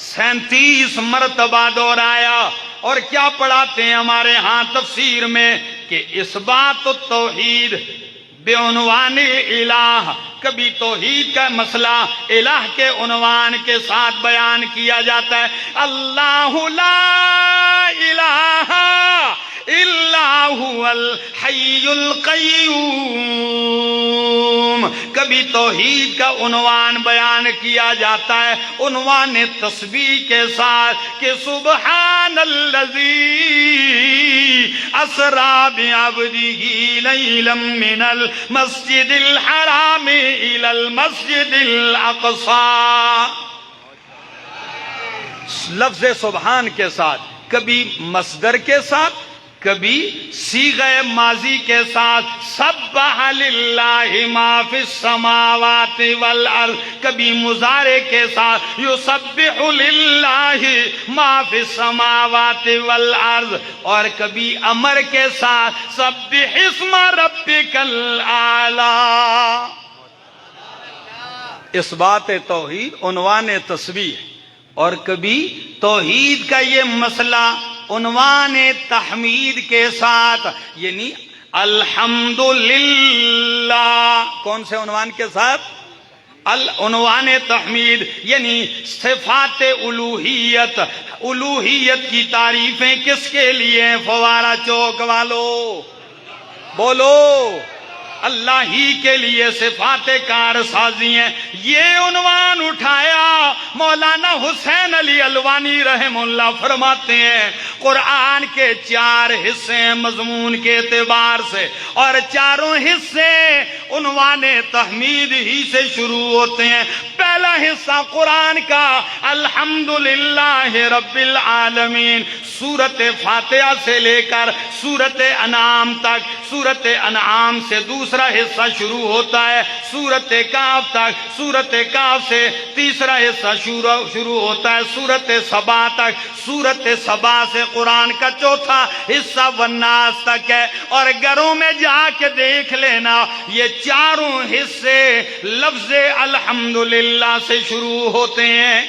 37 مرتبہ دہرایا۔ اور کیا پڑھاتے ہیں ہمارے ہاں تفسیر میں کہ اثبات التوحید بعنوان الہ، کبھی توحید کا مسئلہ الہ کے عنوان کے ساتھ بیان کیا جاتا ہے۔ اللہ لا الہ الحی القیوم. کبھی توحید کا عنوان بیان کیا جاتا ہے عنوان تسبیح کے ساتھ کہ سبحان الذی اسری بعبدہ لیلا من المسجد الحرام الی المسجد الاقصی. لفظ سبحان کے ساتھ، کبھی مصدر کے ساتھ، کبھی صیغہ ماضی کے ساتھ سبح للہ ما فی السماوات والارض، کبھی مضارع کے ساتھ یسبح للہ ما فی السماوات والارض، اور کبھی امر کے ساتھ سبح اسم ربک الاعلی. اثبات توحید عنوان تسبیح، اور کبھی توحید کا یہ مسئلہ عنوان تحمید کے ساتھ، یعنی الحمدللہ. کون سے عنوان کے ساتھ؟ عنوان تحمید، یعنی صفات الوہیت. الوہیت کی تعریفیں کس کے لیے؟ فوارہ چوک والو بولو، اللہ ہی کے لیے صفات کارسازی ہیں. یہ عنوان اٹھایا مولانا حسین علی الوانی رحم اللہ فرماتے ہیں قرآن کے 4 حصے مضمون کے اعتبار سے، اور چاروں حصے عنوان تحمید ہی سے شروع ہوتے ہیں. پہلا حصہ قرآن کا الحمدللہ رب العالمین، سورت فاتحہ سے لے کر سورت انعام تک. سورت انعام سے دوسرا حصہ شروع ہوتا ہے سورت کاف تک. سورت کاف سے تیسرا حصہ شروع ہوتا ہے سورت سبا تک. سورت سبا سے قرآن کا چوتھا حصہ والناس تک ہے. اور گھروں میں جا کے دیکھ لینا یہ چاروں حصے لفظ الحمدللہ سے شروع ہوتے ہیں.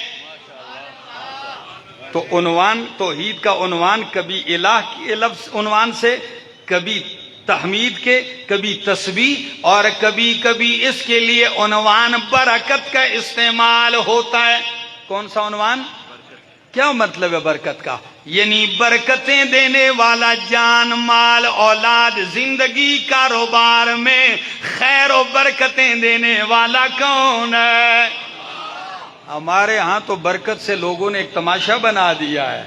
تو عنوان توحید کا عنوان کبھی الہ کے لفظ عنوان سے، کبھی تحمید کے، کبھی تسبیح، اور کبھی کبھی اس کے لیے عنوان برکت کا استعمال ہوتا ہے. کون سا عنوان؟ کیا مطلب ہے برکت کا؟ یعنی برکتیں دینے والا، جان مال اولاد زندگی کاروبار میں خیر و برکتیں دینے والا کون ہے؟ ہمارے ہاں تو برکت سے لوگوں نے ایک تماشا بنا دیا ہے.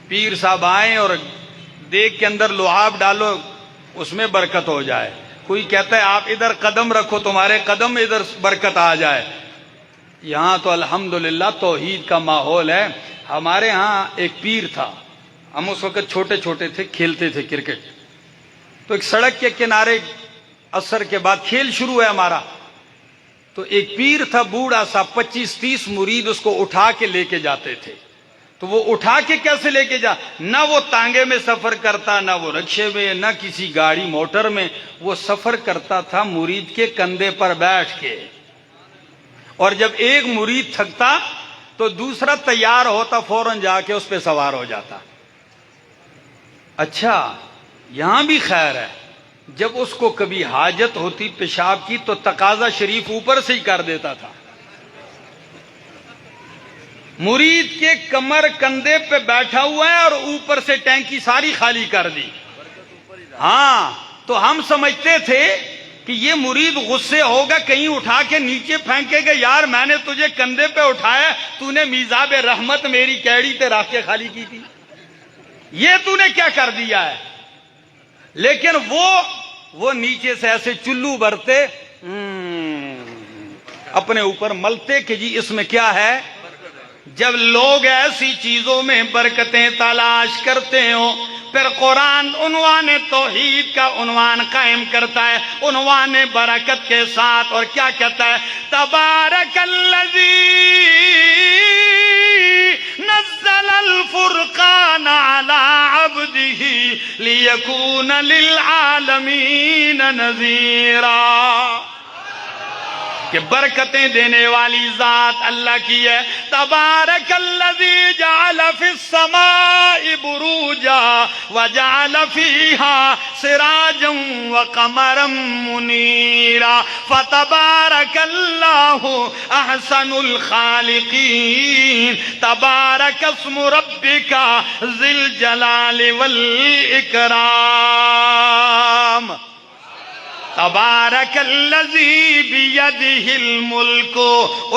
پیر صاحب آئیں اور دیگ کے اندر لعاب ڈالو اس میں برکت ہو جائے. کوئی کہتا ہے آپ ادھر قدم رکھو تمہارے قدم میں ادھر برکت آ جائے. یہاں تو الحمدللہ توحید کا ماحول ہے. ہمارے ہاں ایک پیر تھا، ہم اس وقت چھوٹے چھوٹے تھے، کھیلتے تھے کرکٹ. تو ایک سڑک کے کنارے عصر کے بعد کھیل شروع ہے ہمارا. تو ایک پیر تھا بوڑھا سا، 25-30 مرید اس کو اٹھا کے لے کے جاتے تھے. تو وہ اٹھا کے کیسے لے کے جا؟ نہ وہ تانگے میں سفر کرتا، نہ وہ رکشے میں، نہ کسی گاڑی موٹر میں. وہ سفر کرتا تھا مرید کے کندھے پر بیٹھ کے. اور جب ایک مرید تھکتا تو دوسرا تیار ہوتا، فوراً جا کے اس پہ سوار ہو جاتا. اچھا یہاں بھی خیر ہے، جب اس کو کبھی حاجت ہوتی پیشاب کی تو تقاضا شریف اوپر سے ہی کر دیتا تھا. مرید کے کمر کندھے پہ بیٹھا ہوا ہے اور اوپر سے ٹینکی ساری خالی کر دی. ہاں تو ہم سمجھتے تھے کہ یہ مرید غصے ہوگا، کہیں اٹھا کے نیچے پھینکے گا، یار میں نے تجھے کندھے پہ اٹھایا، تو نے میزاب رحمت میری کیڑی پہ رکھ کے خالی کی تھی، یہ تو نے کیا کر دیا ہے. لیکن وہ نیچے سے ایسے چلو برتے اپنے اوپر ملتے کہ جی اس میں کیا ہے. جب لوگ ایسی چیزوں میں برکتیں تلاش کرتے ہوں پھر قرآن عنوان توحید کا عنوان قائم کرتا ہے عنوان برکت کے ساتھ، اور کیا کہتا ہے؟ تبارک الذی نزل الفرقان علی عبدہ لیکون للعالمین نذیرا. کہ برکتیں دینے والی ذات اللہ کی ہے. تبارک الذی جعل فی السماء بروجا وجعل فیہا سراجا وقمرا منیرا فتبارک اللہ احسن الخالقین. تبارک اسم ربک ذی الجلال الجلال والإكرام تبارک الذی بیدہ الملک.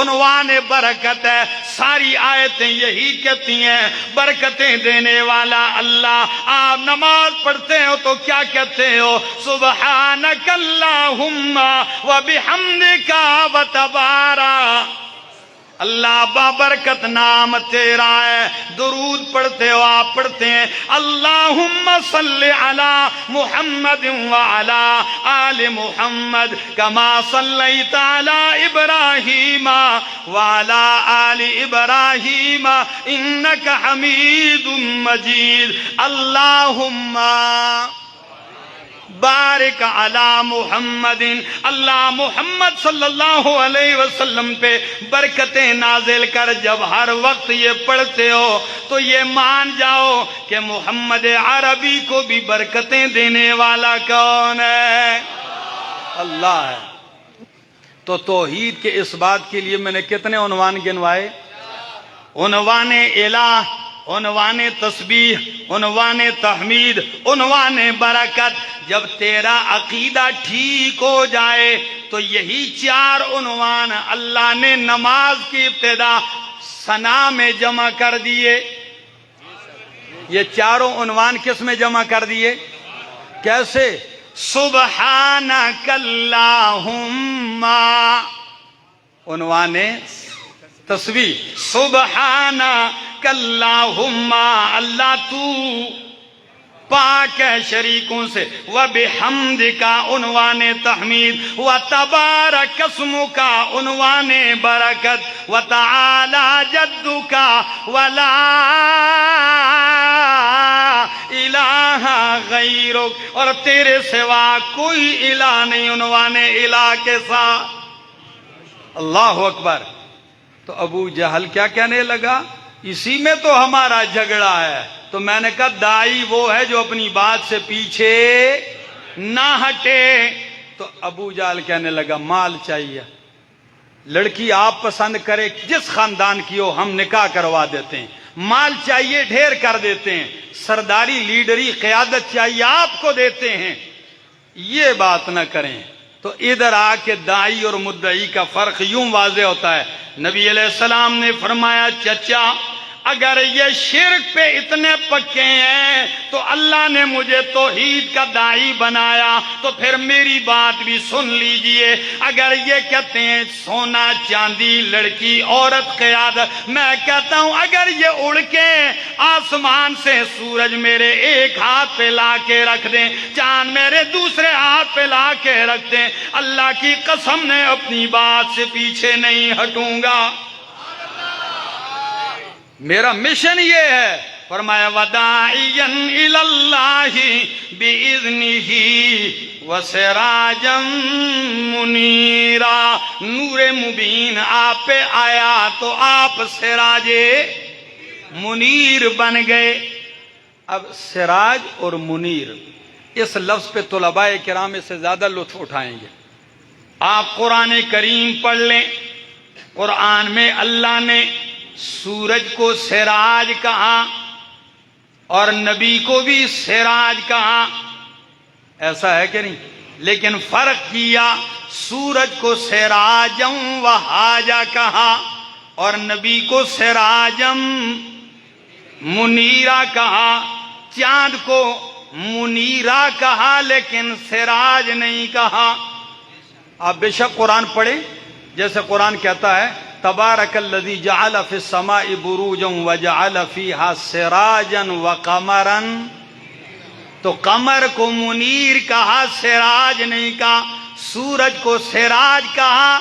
عنوان برکت ہے. ساری آیتیں یہی کہتی ہیں برکتیں دینے والا اللہ. آپ نماز پڑھتے ہو تو کیا کہتے ہو؟ سبحانک اللہم وبحمدک وتبارک. اللہ بابرکت نام تیرا ہے. درود پڑھتے ہو آپ پڑھتے ہیں اللہم صلی علی محمد وعلی آل محمد کما صلیت علی ابراہیم وعلی آل ابراہیم انک حمید مجید. اللہم بارک علی محمد. اللہ محمد صلی اللہ علیہ وسلم پہ برکتیں نازل کر. جب ہر وقت یہ پڑھتے ہو تو یہ مان جاؤ کہ محمد عربی کو بھی برکتیں دینے والا کون ہے؟ اللہ ہے. تو توحید کے اس بات کے لیے میں نے کتنے عنوان گنوائے؟ عنوان الہ، عنوان تسبیح، عنوان تحمید، عنوان برکت. جب تیرا عقیدہ ٹھیک ہو جائے تو یہی چار عنوان اللہ نے نماز کی ابتدا ثنا میں جمع کر دیے. یہ چاروں عنوان کس میں جمع کر دیے؟ کیسے؟ سبحانک اللہم عنوان تسبیح، سبحانک اللہم اللہ تو پاک ہے شریکوں سے. وبحمدک عنوان تحمید. وتبارک اسمک عنوان برکت. وتعالی جدک ولا الہ غیرک اور تیرے سوا کوئی الہ نہیں عنوان الہ کے ساتھ. اللہ اکبر. تو ابو جہل کیا کہنے لگا؟ اسی میں تو ہمارا جھگڑا ہے. تو میں نے کہا دائی وہ ہے جو اپنی بات سے پیچھے نہ ہٹے. تو ابو جہل کہنے لگا مال چاہیے. لڑکی آپ پسند کرے جس خاندان کی ہو ہم نکاح کروا دیتے ہیں. مال چاہیے ڈھیر کر دیتے ہیں. سرداری لیڈری قیادت چاہیے آپ کو دیتے ہیں. یہ بات نہ کریں. تو ادھر آ کے دائی اور مدعی کا فرق یوں واضح ہوتا ہے. نبی علیہ السلام نے فرمایا چچا اگر یہ شرک پہ اتنے پکے ہیں تو اللہ نے مجھے توحید کا داعی بنایا تو پھر میری بات بھی سن لیجئے. اگر یہ کہتے ہیں سونا چاندی لڑکی عورت قیادت، میں کہتا ہوں اگر یہ اڑ کے آسمان سے سورج میرے ایک ہاتھ پہ لا کے رکھ دیں، چاند میرے دوسرے ہاتھ پہ لا کے رکھ دیں، اللہ کی قسم نے اپنی بات سے پیچھے نہیں ہٹوں گا. میرا مشن یہ ہے. فرمایا وداعیا الی اللہ باذنہ وسراجا منیرا. نور مبین آپ پہ آیا تو آپ سراج منیر بن گئے. اب سراج اور منیر اس لفظ پہ طلباء کرام اس سے زیادہ لطف اٹھائیں گے. آپ قرآن کریم پڑھ لیں. قرآن میں اللہ نے سورج کو سراج کہا اور نبی کو بھی سراج کہا. ایسا ہے کہ نہیں؟ لیکن فرق کیا، سورج کو سراجم وہاجا کہا اور نبی کو سراجم منیرا کہا. چاند کو منیرا کہا لیکن سراج نہیں کہا. آپ بے شک قرآن پڑھیں. جیسے قرآن کہتا ہے تبارک الذی جعل فی السماء بروجا وجعل فیہا سراجا وقمرا. تو قمر کو منیر کہا، سراج نہیں کہا. سورج کو سراج کہا،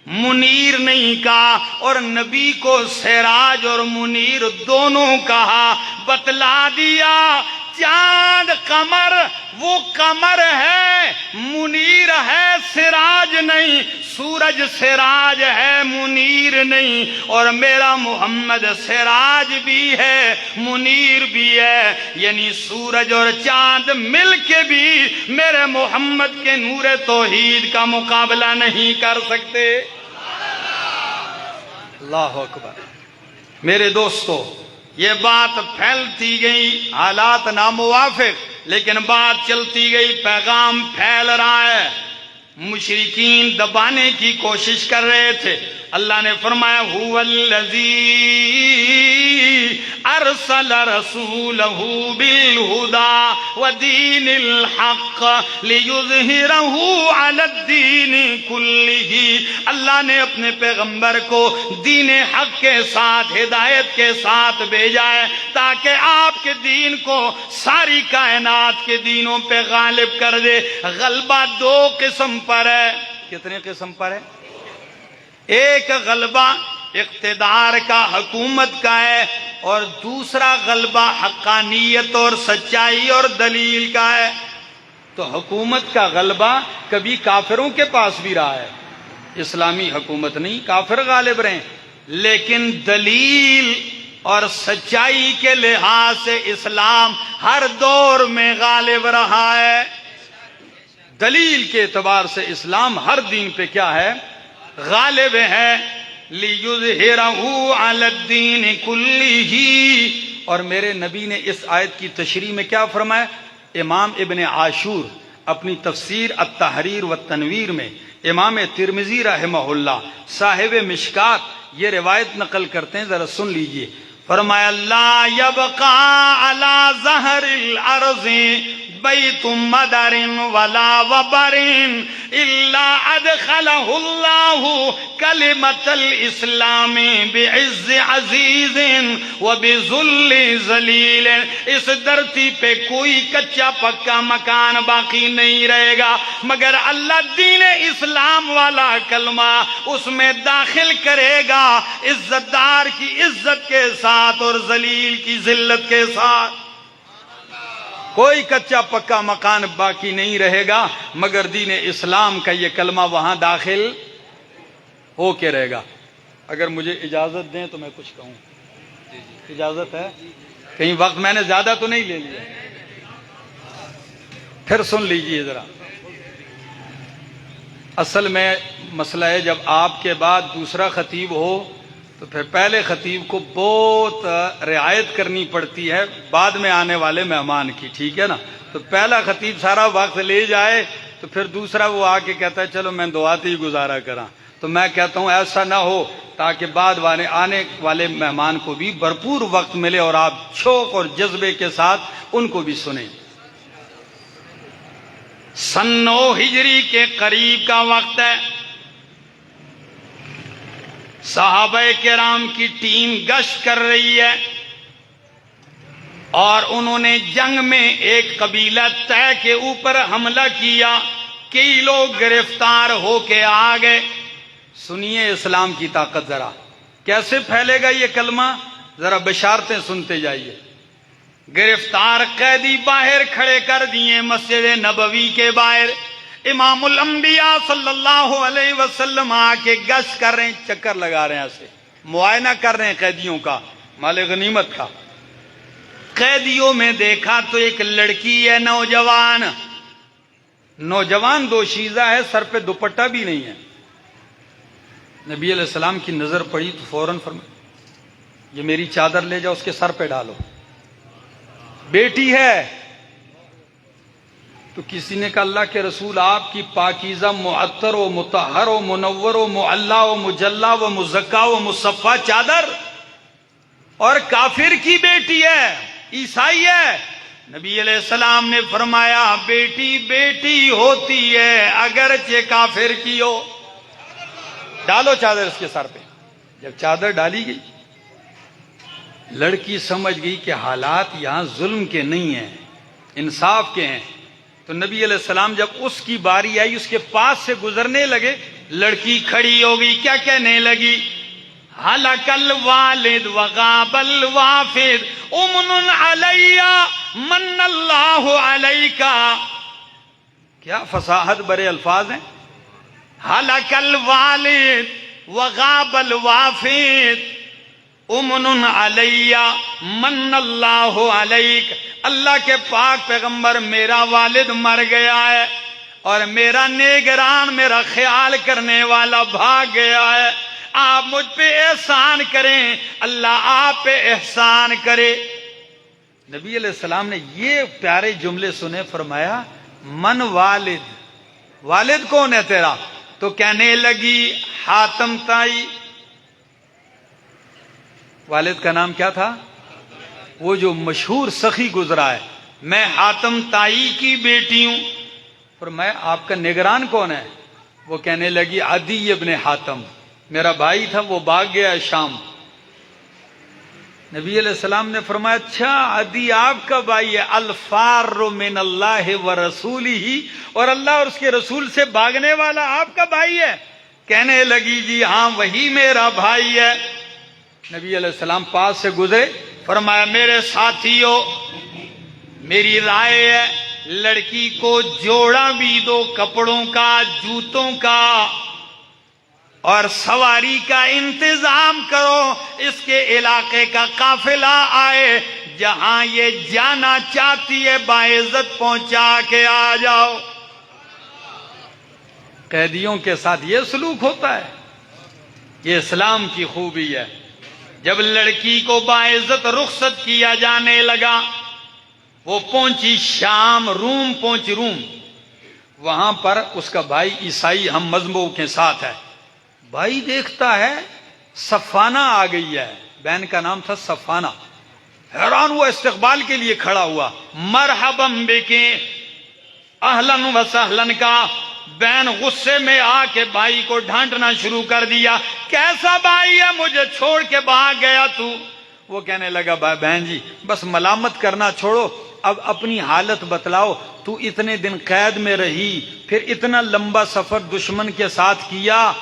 منیر نہیں کہا. اور نبی کو سراج اور منیر دونوں کہا. بتلا دیا چاند قمر وہ قمر ہے، منیر ہے، سراج نہیں. سورج سراج ہے، منیر نہیں. اور میرا محمد سراج بھی ہے، منیر بھی ہے. یعنی سورج اور چاند مل کے بھی میرے محمد کے نور توحید کا مقابلہ نہیں کر سکتے. اللہ اکبر. میرے دوستو یہ بات پھیلتی گئی، حالات ناموافق، لیکن بات چلتی گئی، پیغام پھیل رہا ہے۔ مشرکین دبانے کی کوشش کر رہے تھے، اللہ نے فرمایا هو الذی ارسل رسولہ بالہدی ودین الحق لیظہرہ علی الدین کلہ، اللہ نے اپنے پیغمبر کو دین حق کے ساتھ، ہدایت کے ساتھ بھیجا ہے تاکہ آپ کے دین کو ساری کائنات کے دینوں پہ غالب کر دے۔ غلبہ دو قسم پر ہے۔ کتنے قسم پر ہے؟ ایک غلبہ اقتدار کا، حکومت کا ہے، اور دوسرا غلبہ حقانیت اور سچائی اور دلیل کا ہے۔ تو حکومت کا غلبہ کبھی کافروں کے پاس بھی رہا ہے، اسلامی حکومت نہیں، کافر غالب رہے، لیکن دلیل اور سچائی کے لحاظ سے اسلام ہر دور میں غالب رہا ہے۔ دلیل کے اعتبار سے اسلام ہر دین پہ کیا ہے؟ غالب ہے۔ لِيُظْهِرَهُ عَلَى الدِّينِ كُلِّهِ، اور میرے نبی نے اس آیت کی تشریح میں کیا فرمایا؟ امام ابن عاشور اپنی تفسیر التحریر والتنویر میں، امام ترمذی رحمہ اللہ صاحب مشکات یہ روایت نقل کرتے ہیں، ذرا سن لیجئے۔ فرمایا لا يبقى على ظہر الارض بیت مدر ولا وبر الا ادخلہ اللہ کلمۃ الاسلام بعز عزیز وبذل ذلیل، اس دھرتی پہ کوئی کچا پکا مکان باقی نہیں رہے گا مگر اللہ دین اسلام والا کلمہ اس میں داخل کرے گا، عزت دار کی عزت کے ساتھ اور ذلیل کی ذلت کے ساتھ۔ کوئی کچا پکا مکان باقی نہیں رہے گا مگر دین اسلام کا یہ کلمہ وہاں داخل ہو کے رہے گا۔ اگر مجھے اجازت دیں تو میں کچھ کہوں، اجازت ہے؟ کہیں وقت میں نے زیادہ تو نہیں لے لیا؟ پھر سن لیجئے ذرا۔ اصل میں مسئلہ ہے جب آپ کے بعد دوسرا خطیب ہو تو پھر پہلے خطیب کو بہت رعایت کرنی پڑتی ہے بعد میں آنے والے مہمان کی، ٹھیک ہے نا؟ تو پہلا خطیب سارا وقت لے جائے تو پھر دوسرا وہ آ کے کہتا ہے چلو میں دعاتے ہی گزارا کراں۔ تو میں کہتا ہوں ایسا نہ ہو تاکہ بعد والے آنے والے مہمان کو بھی بھرپور وقت ملے اور آپ شوق اور جذبے کے ساتھ ان کو بھی سنیں۔ سن 9 ہجری کے قریب کا وقت ہے، صحابہ کرام کی ٹیم گشت کر رہی ہے اور انہوں نے جنگ میں ایک قبیلہ طے کے اوپر حملہ کیا، کئی لوگ گرفتار ہو کے آ گئے۔ سنیے اسلام کی طاقت ذرا، کیسے پھیلے گا یہ کلمہ، ذرا بشارتیں سنتے جائیے۔ گرفتار قیدی باہر کھڑے کر دیے مسجد نبوی کے باہر، امام الانبیاء صلی اللہ علیہ وسلم آ کے گشت کر رہے ہیں، چکر لگا رہے ہیں، ایسے معائنہ کر رہے ہیں قیدیوں کا، مال غنیمت کا۔ قیدیوں میں دیکھا تو ایک لڑکی ہے، نوجوان دوشیزہ ہے، سر پہ دوپٹہ بھی نہیں ہے۔ نبی علیہ السلام کی نظر پڑی تو فوراً فرمایا یہ میری چادر لے جاؤ اس کے سر پہ ڈالو۔ بیٹی ہے تو کسی نے کہا اللہ کے رسول آپ کی پاکیزہ معطر و مطہر و منور و معلا و مجلا و مزکا و مصفہ چادر، اور کافر کی بیٹی ہے، عیسائی ہے۔ نبی علیہ السلام نے فرمایا بیٹی بیٹی ہوتی ہے اگرچہ کافر کی ہو، ڈالو چادر اس کے سر پہ۔ جب چادر ڈالی گئی لڑکی سمجھ گئی کہ حالات یہاں ظلم کے نہیں ہیں، انصاف کے ہیں۔ تو نبی علیہ السلام جب اس کی باری آئی اس کے پاس سے گزرنے لگے، لڑکی کھڑی ہو گئی، کیا کہنے لگی؟ ہلک الوالد وغاب الوافد امن علی من اللہ علیکا۔ کیا فصاحت برے الفاظ ہیں۔ ہلک الوالد وغاب الوافد امن علی من اللہ علیک، اللہ کے پاک پیغمبر میرا والد مر گیا ہے اور میرا نگران، میرا خیال کرنے والا بھاگ گیا ہے، آپ مجھ پہ احسان کریں، اللہ آپ پہ احسان کرے۔ نبی علیہ السلام نے یہ پیارے جملے سنے، فرمایا من والد، والد کون ہے تیرا؟ تو کہنے لگی حاتم تائی۔ والد کا نام کیا تھا؟ وہ جو مشہور سخی گزرا ہے، میں حاتم تائی کی بیٹی ہوں۔ فرمایا آپ کا نگران کون ہے؟ وہ کہنے لگی عدی ابن حاتم، میرا بھائی تھا، وہ بھاگ گیا شام۔ نبی علیہ السلام نے فرمایا اچھا عدی آپ کا بھائی ہے، الفار من اللہ ورسولہ، اور اللہ اور اس کے رسول سے بھاگنے والا آپ کا بھائی ہے؟ کہنے لگی جی ہاں وہی میرا بھائی ہے۔ نبی علیہ السلام پاس سے گزرے، فرمایا میرے ساتھیوں، میری رائے ہے لڑکی کو جوڑا بھی دو کپڑوں کا، جوتوں کا اور سواری کا انتظام کرو، اس کے علاقے کا قافلہ آئے، جہاں یہ جانا چاہتی ہے باعزت پہنچا کے آ جاؤ۔ قیدیوں کے ساتھ یہ سلوک ہوتا ہے، یہ اسلام کی خوبی ہے۔ جب لڑکی کو باعزت رخصت کیا جانے لگا، وہ پہنچی شام، روم پہنچی، روم، وہاں پر اس کا بھائی عیسائی ہم مذہبوں کے ساتھ ہے۔ بھائی دیکھتا ہے صفانہ آ گئی ہے، بہن کا نام تھا صفانہ، حیران ہوا، استقبال کے لیے کھڑا ہوا، مرحباً بکے، اہلاً و سہلاً کا۔ بہن غصے میں آ کے بھائی کو ڈھانٹنا شروع کر دیا، کیسا بھائی ہے مجھے چھوڑ کے بھاگ گیا تو؟ وہ کہنے لگا بہن جی بس ملامت کرنا چھوڑو، اب اپنی حالت بتلاؤ، تو اتنے دن قید میں رہی، پھر اتنا لمبا سفر دشمن کے ساتھ کیا،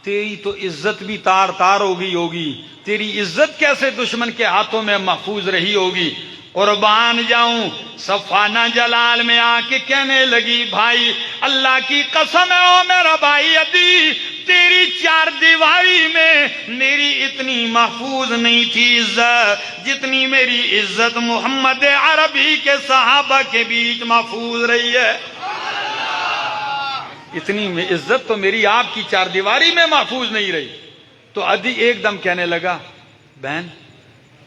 تیری تو عزت بھی تار تار ہو گئی ہوگی، تیری عزت کیسے دشمن کے ہاتھوں میں محفوظ رہی ہوگی؟ قربان جاؤں، صفانہ جلال میں آ کے کہنے لگی بھائی اللہ کی قسم ہے او میرا بھائی عدی، تیری چار دیواری میں میری اتنی محفوظ نہیں تھی عزت جتنی میری عزت محمد عربی کے صحابہ کے بیچ محفوظ رہی ہے۔ اتنی عزت تو میری آپ کی چار دیواری میں محفوظ نہیں رہی۔ تو عدی ایک دم کہنے لگا بہن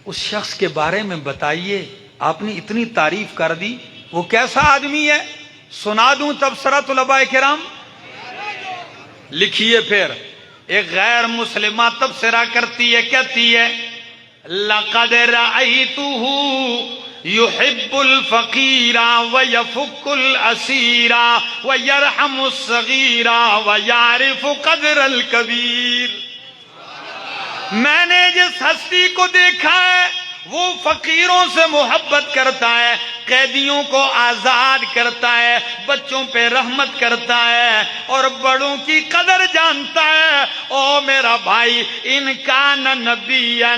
اس شخص کے بارے میں بتائیے، آپ نے اتنی تعریف کر دی، وہ کیسا آدمی ہے؟ سنا دوں تبصرۃ علماء کرام؟ لکھیے پھر۔ ایک غیر مسلمہ تبصرہ کرتی ہے، کہتی ہے لقد رأیتہ یحب الفقیر ویفک الاسیر ویرحم الصغیر ویعرف قدر الکبیر۔ میں نے جس ہستی کو دیکھا ہے وہ فقیروں سے محبت کرتا ہے، قیدیوں کو آزاد کرتا ہے، بچوں پہ رحمت کرتا ہے اور بڑوں کی قدر جانتا ہے۔ او میرا بھائی ان کان نبیا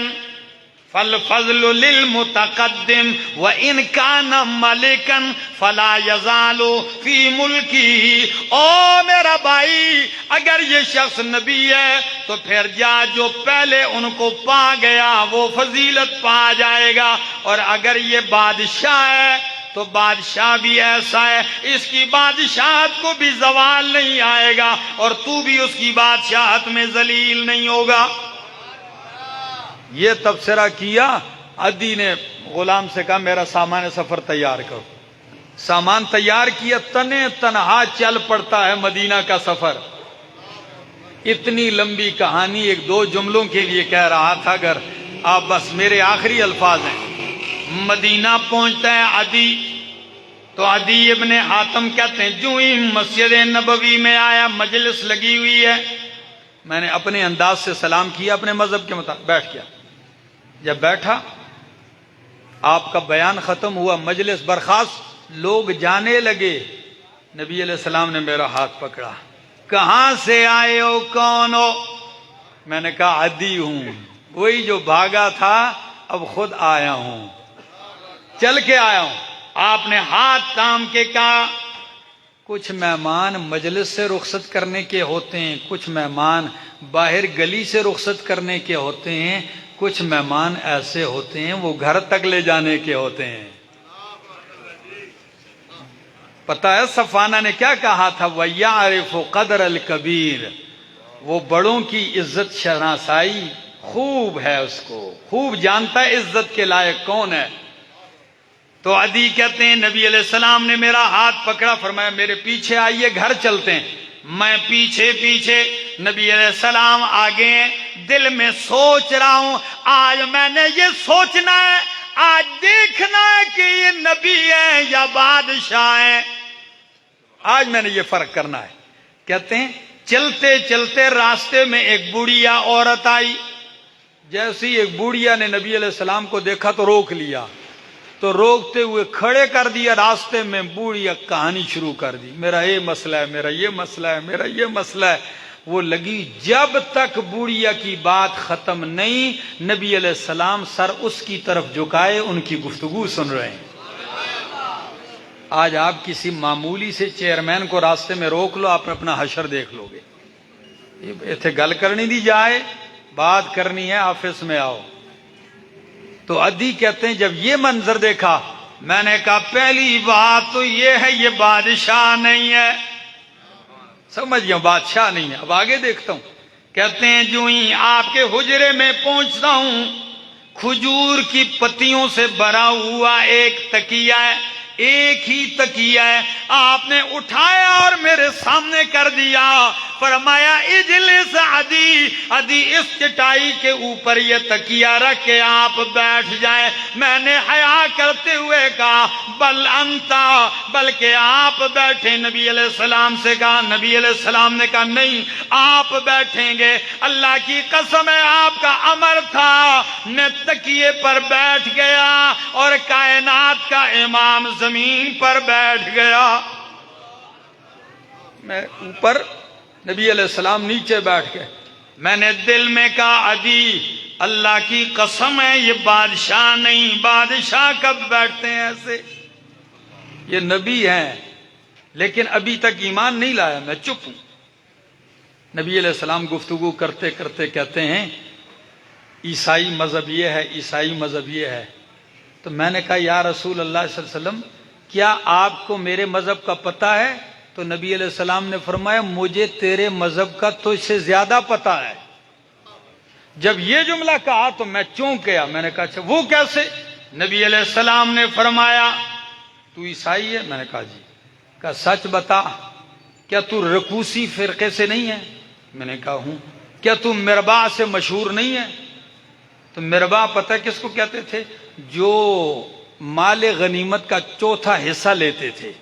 فالفضل للمتقدم وان کان ملکا فلا یزال فی ملکی۔ او میرا بھائی اگر یہ شخص نبی ہے تو پھر جو پہلے ان کو پا گیا وہ فضیلت پا جائے گا، اور اگر یہ بادشاہ ہے تو بادشاہ بھی ایسا ہے، اس کی بادشاہت کو بھی زوال نہیں آئے گا اور تو بھی اس کی بادشاہت میں ذلیل نہیں ہوگا۔ یہ تبصرہ کیا، عدی نے غلام سے کہا میرا سامان سفر تیار کرو۔ سامان تیار کیا، تنے تنہا چل پڑتا ہے مدینہ کا سفر۔ اتنی لمبی کہانی ایک دو جملوں کے لیے کہہ رہا تھا، اگر آپ بس میرے آخری الفاظ ہیں۔ مدینہ پہنچتا ہے عدی، تو عدی ابن حاتم کہتے ہیں جو ہی مسجد نبوی میں آیا، مجلس لگی ہوئی ہے، میں نے اپنے انداز سے سلام کیا اپنے مذہب کے مطابق، بیٹھ گیا۔ جب بیٹھا آپ کا بیان ختم ہوا، مجلس برخاست، لوگ جانے لگے، نبی علیہ السلام نے میرا ہاتھ پکڑا، کہاں سے آئے ہو، کون ہو؟ میں نے کہا عدی ہوں، وہی جو بھاگا تھا، اب خود آیا ہوں، چل کے آیا ہوں۔ آپ نے ہاتھ تھام کے کہا کچھ مہمان مجلس سے رخصت کرنے کے ہوتے ہیں، کچھ مہمان باہر گلی سے رخصت کرنے کے ہوتے ہیں، کچھ مہمان ایسے ہوتے ہیں وہ گھر تک لے جانے کے ہوتے ہیں۔ پتہ ہے صفانہ نے کیا کہا تھا؟ وَيَعْرِفُ قَدْرَ الْكَبِيرِ، وہ بڑوں کی عزت شناسائی خوب ہے، اس کو خوب جانتا ہے عزت کے لائق کون ہے۔ تو عدی کہتے ہیں نبی علیہ السلام نے میرا ہاتھ پکڑا، فرمایا میرے پیچھے آئیے، گھر چلتے ہیں۔ میں پیچھے پیچھے، نبی علیہ السلام آگے ہیں۔ دل میں سوچ رہا ہوں آج میں نے یہ سوچنا ہے، آج دیکھنا ہے کہ یہ نبی ہیں یا بادشاہ ہیں، آج میں نے یہ فرق کرنا ہے۔ کہتے ہیں چلتے چلتے راستے میں ایک بوڑھیا عورت آئی۔ جیسی ایک بوڑھیا نے نبی علیہ السلام کو دیکھا تو روک لیا، تو روکتے ہوئے کھڑے کر دیا راستے میں۔ بوڑھیا کہانی شروع کر دی، میرا یہ مسئلہ ہے، میرا یہ مسئلہ ہے، میرا یہ مسئلہ ہے۔ وہ لگی، جب تک بوڑھیا کی بات ختم نہیں، نبی علیہ السلام سر اس کی طرف جھکائے ان کی گفتگو سن رہے ہیں۔ آج آپ کسی معمولی سے چیئرمین کو راستے میں روک لو، آپ اپنا حشر دیکھ لو گے۔ ایتھے گل کرنی دی جائے، بات کرنی ہے، آفس میں آؤ۔ تو عدی کہتے ہیں جب یہ منظر دیکھا، میں نے کہا پہلی بات تو یہ ہے یہ بادشاہ نہیں ہے، سمجھ گیا، بادشاہ نہیں ہے۔ اب آگے دیکھتا ہوں۔ کہتے ہیں جو ہی آپ کے حجرے میں پہنچتا ہوں، کھجور کی پتیوں سے بھرا ہوا ایک تکیہ ہے، ایک ہی تکیہ ہے، آپ نے اٹھایا اور میرے سامنے کر دیا۔ فرمایا اجلس عدی، عدی اس چٹائی کے اوپر یہ تکیہ رکھ کے آپ بیٹھ جائیں۔ میں نے حیا کرتے ہوئے کہا بل انتا، بلکہ آپ بیٹھیں۔ نبی علیہ السلام سے کہا، نبی علیہ السلام نے کہا نہیں آپ بیٹھیں گے، اللہ کی قسم ہے آپ کا امر تھا۔ میں تکیے پر بیٹھ گیا اور کائنات کا امام زمین پر بیٹھ گیا، میں اوپر، نبی علیہ السلام نیچے بیٹھ گئے۔ میں نے دل میں کہا عدی اللہ کی قسم ہے یہ بادشاہ نہیں، بادشاہ کب بیٹھتے ہیں ایسے؟ یہ نبی ہیں لیکن ابھی تک ایمان نہیں لایا، میں چپ ہوں۔ نبی علیہ السلام گفتگو کرتے کرتے کہتے ہیں عیسائی مذہب یہ ہے، عیسائی مذہب یہ ہے۔ تو میں نے کہا یا رسول اللہ صلی اللہ علیہ وسلم کیا آپ کو میرے مذہب کا پتہ ہے؟ تو نبی علیہ السلام نے فرمایا مجھے تیرے مذہب کا تجھ سے زیادہ پتہ ہے۔ جب یہ جملہ کہا تو میں چونک گیا، میں نے کہا اچھا وہ کیسے؟ نبی علیہ السلام نے فرمایا تو عیسائی ہے؟ میں نے کہا جی۔ کہا سچ بتا کیا تو رکوسی فرقے سے نہیں ہے؟ میں نے کہا ہوں۔ کیا تو مربع سے مشہور نہیں ہے؟ تو مربع پتہ کس کو کہتے تھے؟ جو مال غنیمت کا چوتھا حصہ لیتے تھے۔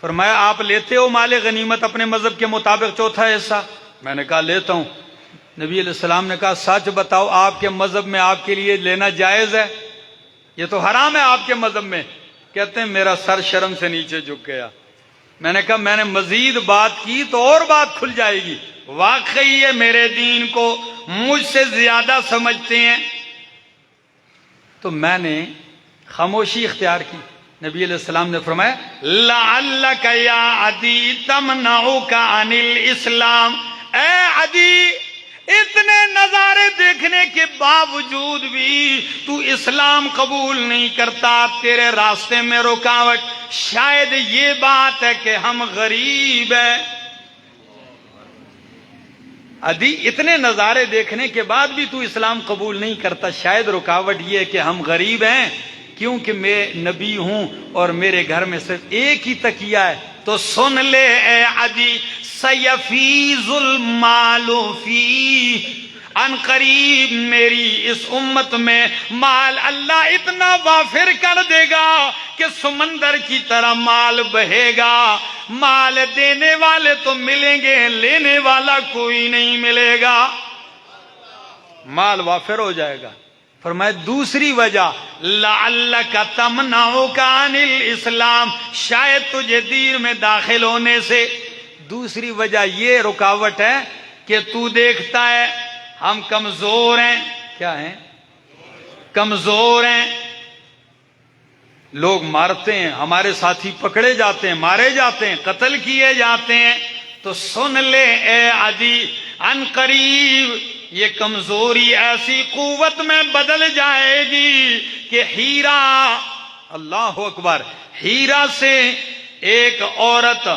فرمایا آپ لیتے ہو مال غنیمت اپنے مذہب کے مطابق چوتھا حصہ؟ میں نے کہا لیتا ہوں۔ نبی علیہ السلام نے کہا سچ بتاؤ آپ کے مذہب میں آپ کے لیے لینا جائز ہے؟ یہ تو حرام ہے آپ کے مذہب میں۔ کہتے ہیں میرا سر شرم سے نیچے جھک گیا۔ میں نے کہا میں نے مزید بات کی تو اور بات کھل جائے گی، واقعی یہ میرے دین کو مجھ سے زیادہ سمجھتے ہیں۔ تو میں نے خاموشی اختیار کی۔ نبی علیہ السلام نے فرمایا لعلک یا عدی تمنعک عن الاسلام، اے عدی اتنے نظارے دیکھنے کے باوجود بھی تو اسلام قبول نہیں کرتا، تیرے راستے میں رکاوٹ شاید یہ بات ہے کہ ہم غریب ہیں۔ عدی اتنے نظارے دیکھنے کے بعد بھی تو اسلام قبول نہیں کرتا، شاید رکاوٹ یہ ہے کہ ہم غریب ہیں، کیونکہ میں نبی ہوں اور میرے گھر میں صرف ایک ہی تکیہ ہے۔ تو سن لے اے عدی سیفیض المال فی، ان قریب میری اس امت میں مال اللہ اتنا وافر کر دے گا کہ سمندر کی طرح مال بہے گا، مال دینے والے تو ملیں گے، لینے والا کوئی نہیں ملے گا، مال وافر ہو جائے گا۔ فرمایا دوسری وجہ لعلک تمنعک عن الاسلام، شاید تجھے دین میں داخل ہونے سے، دوسری وجہ یہ رکاوٹ ہے کہ تو دیکھتا ہے ہم کمزور ہیں، کیا ہیں؟ کمزور ہیں، لوگ مارتے ہیں، ہمارے ساتھی پکڑے جاتے ہیں، مارے جاتے ہیں، قتل کیے جاتے ہیں۔ تو سن لے اے عدی ان قریب یہ کمزوری ایسی قوت میں بدل جائے گی کہ ہیرا، اللہ اکبر، ہیرا سے ایک عورت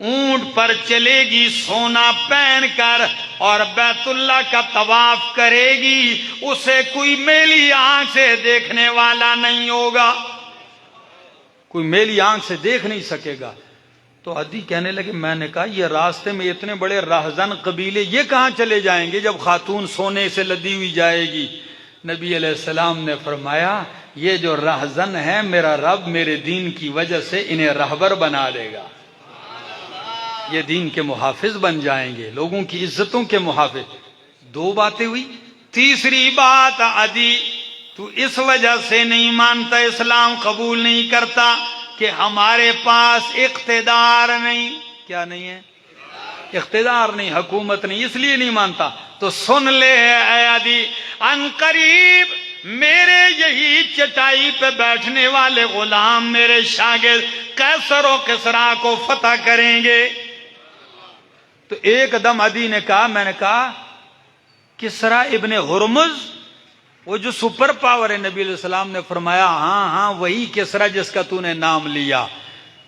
اونٹ پر چلے گی سونا پہن کر اور بیت اللہ کا طواف کرے گی، اسے کوئی میلی آنکھ سے دیکھنے والا نہیں ہوگا، کوئی میلی آنکھ سے دیکھ نہیں سکے گا۔ تو عدی کہنے لگے، میں نے کہا یہ راستے میں اتنے بڑے رہزن قبیلے یہ کہاں چلے جائیں گے جب خاتون سونے سے لدی ہوئی جائے گی؟ نبی علیہ السلام نے فرمایا یہ جو رہزن ہے میرا رب میرے دین کی وجہ سے انہیں رہبر بنا دے گا، یہ دین کے محافظ بن جائیں گے، لوگوں کی عزتوں کے محافظ۔ دو باتیں ہوئی۔ تیسری بات، عدی تو اس وجہ سے نہیں مانتا، اسلام قبول نہیں کرتا کہ ہمارے پاس اقتدار نہیں۔ کیا نہیں ہے؟ اقتدار نہیں، حکومت نہیں، اس لیے نہیں مانتا۔ تو سن لے اے عدی، ان قریب میرے یہی چٹائی پہ بیٹھنے والے غلام میرے شاگرد قیصر و کسریٰ کو فتح کریں گے۔ تو ایک دم عدی نے کہا، میں نے کہا کسریٰ ابن ہرمز، وہ جو سپر پاور ہے، نبی علیہ السلام نے فرمایا ہاں ہاں وہی کسریٰ جس کا تو نے نام لیا۔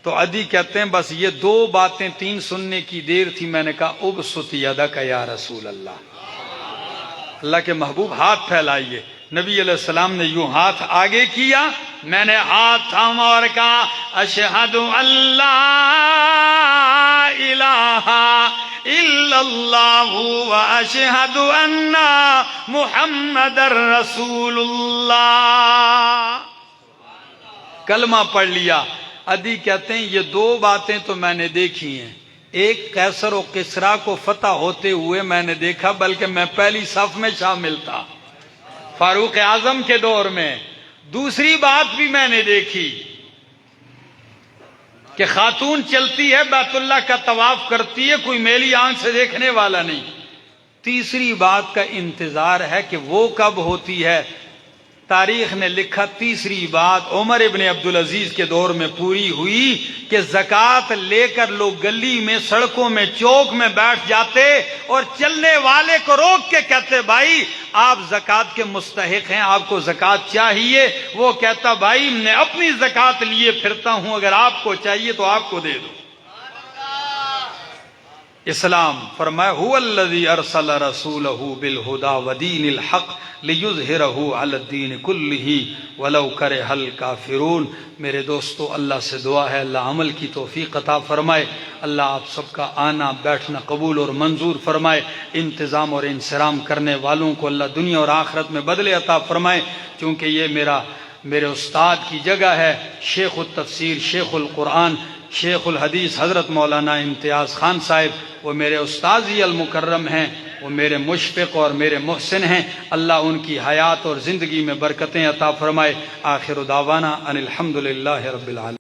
تو عدی کہتے ہیں بس یہ دو باتیں تین سننے کی دیر تھی، میں نے کہا ابسط یدک یا رسول اللہ، اللہ کے محبوب ہاتھ پھیلائیے۔ نبی علیہ السلام نے یوں ہاتھ آگے کیا، میں نے ہاتھ تھاما اور کہا اشہد ان لا الہ الا اللہ و اشہد ان محمد رسول اللہ، کلمہ پڑھ لیا۔ عدی کہتے ہیں یہ دو باتیں تو میں نے دیکھی ہیں، ایک قیصر و کسریٰ کو فتح ہوتے ہوئے میں نے دیکھا، بلکہ میں پہلی صف میں شامل تھا فاروق اعظم کے دور میں۔ دوسری بات بھی میں نے دیکھی کہ خاتون چلتی ہے بیت اللہ کا طواف کرتی ہے، کوئی میلی آنکھ سے دیکھنے والا نہیں۔ تیسری بات کا انتظار ہے کہ وہ کب ہوتی ہے۔ تاریخ نے لکھا تیسری بات عمر ابن عبدالعزیز کے دور میں پوری ہوئی کہ زکوٰۃ لے کر لوگ گلی میں، سڑکوں میں، چوک میں بیٹھ جاتے اور چلنے والے کو روک کے کہتے بھائی آپ زکوٰۃ کے مستحق ہیں، آپ کو زکوٰۃ چاہیے۔ وہ کہتا بھائی میں اپنی زکوٰۃ لیے پھرتا ہوں، اگر آپ کو چاہیے تو آپ کو دے دو۔ اسلام فرمایا هو الذی ارسل رسولہ بالہدی ودین الحق لیظہرہ علی الدین کلہ ولو کرہ الکافرون۔ میرے دوستو، اللہ سے دعا ہے اللہ عمل کی توفیق عطا فرمائے، اللہ آپ سب کا آنا بیٹھنا قبول اور منظور فرمائے، انتظام اور انصرام کرنے والوں کو اللہ دنیا اور آخرت میں بدلے عطا فرمائے۔ چونکہ یہ میرے استاد کی جگہ ہے، شیخ التفسیر، شیخ القرآن، شیخ الحدیث حضرت مولانا امتیاز خان صاحب، وہ میرے استاذی المکرم ہیں، وہ میرے مشفق اور میرے محسن ہیں، اللہ ان کی حیات اور زندگی میں برکتیں عطا فرمائے۔ آخر دعوانا ان الحمدللہ رب العالمین۔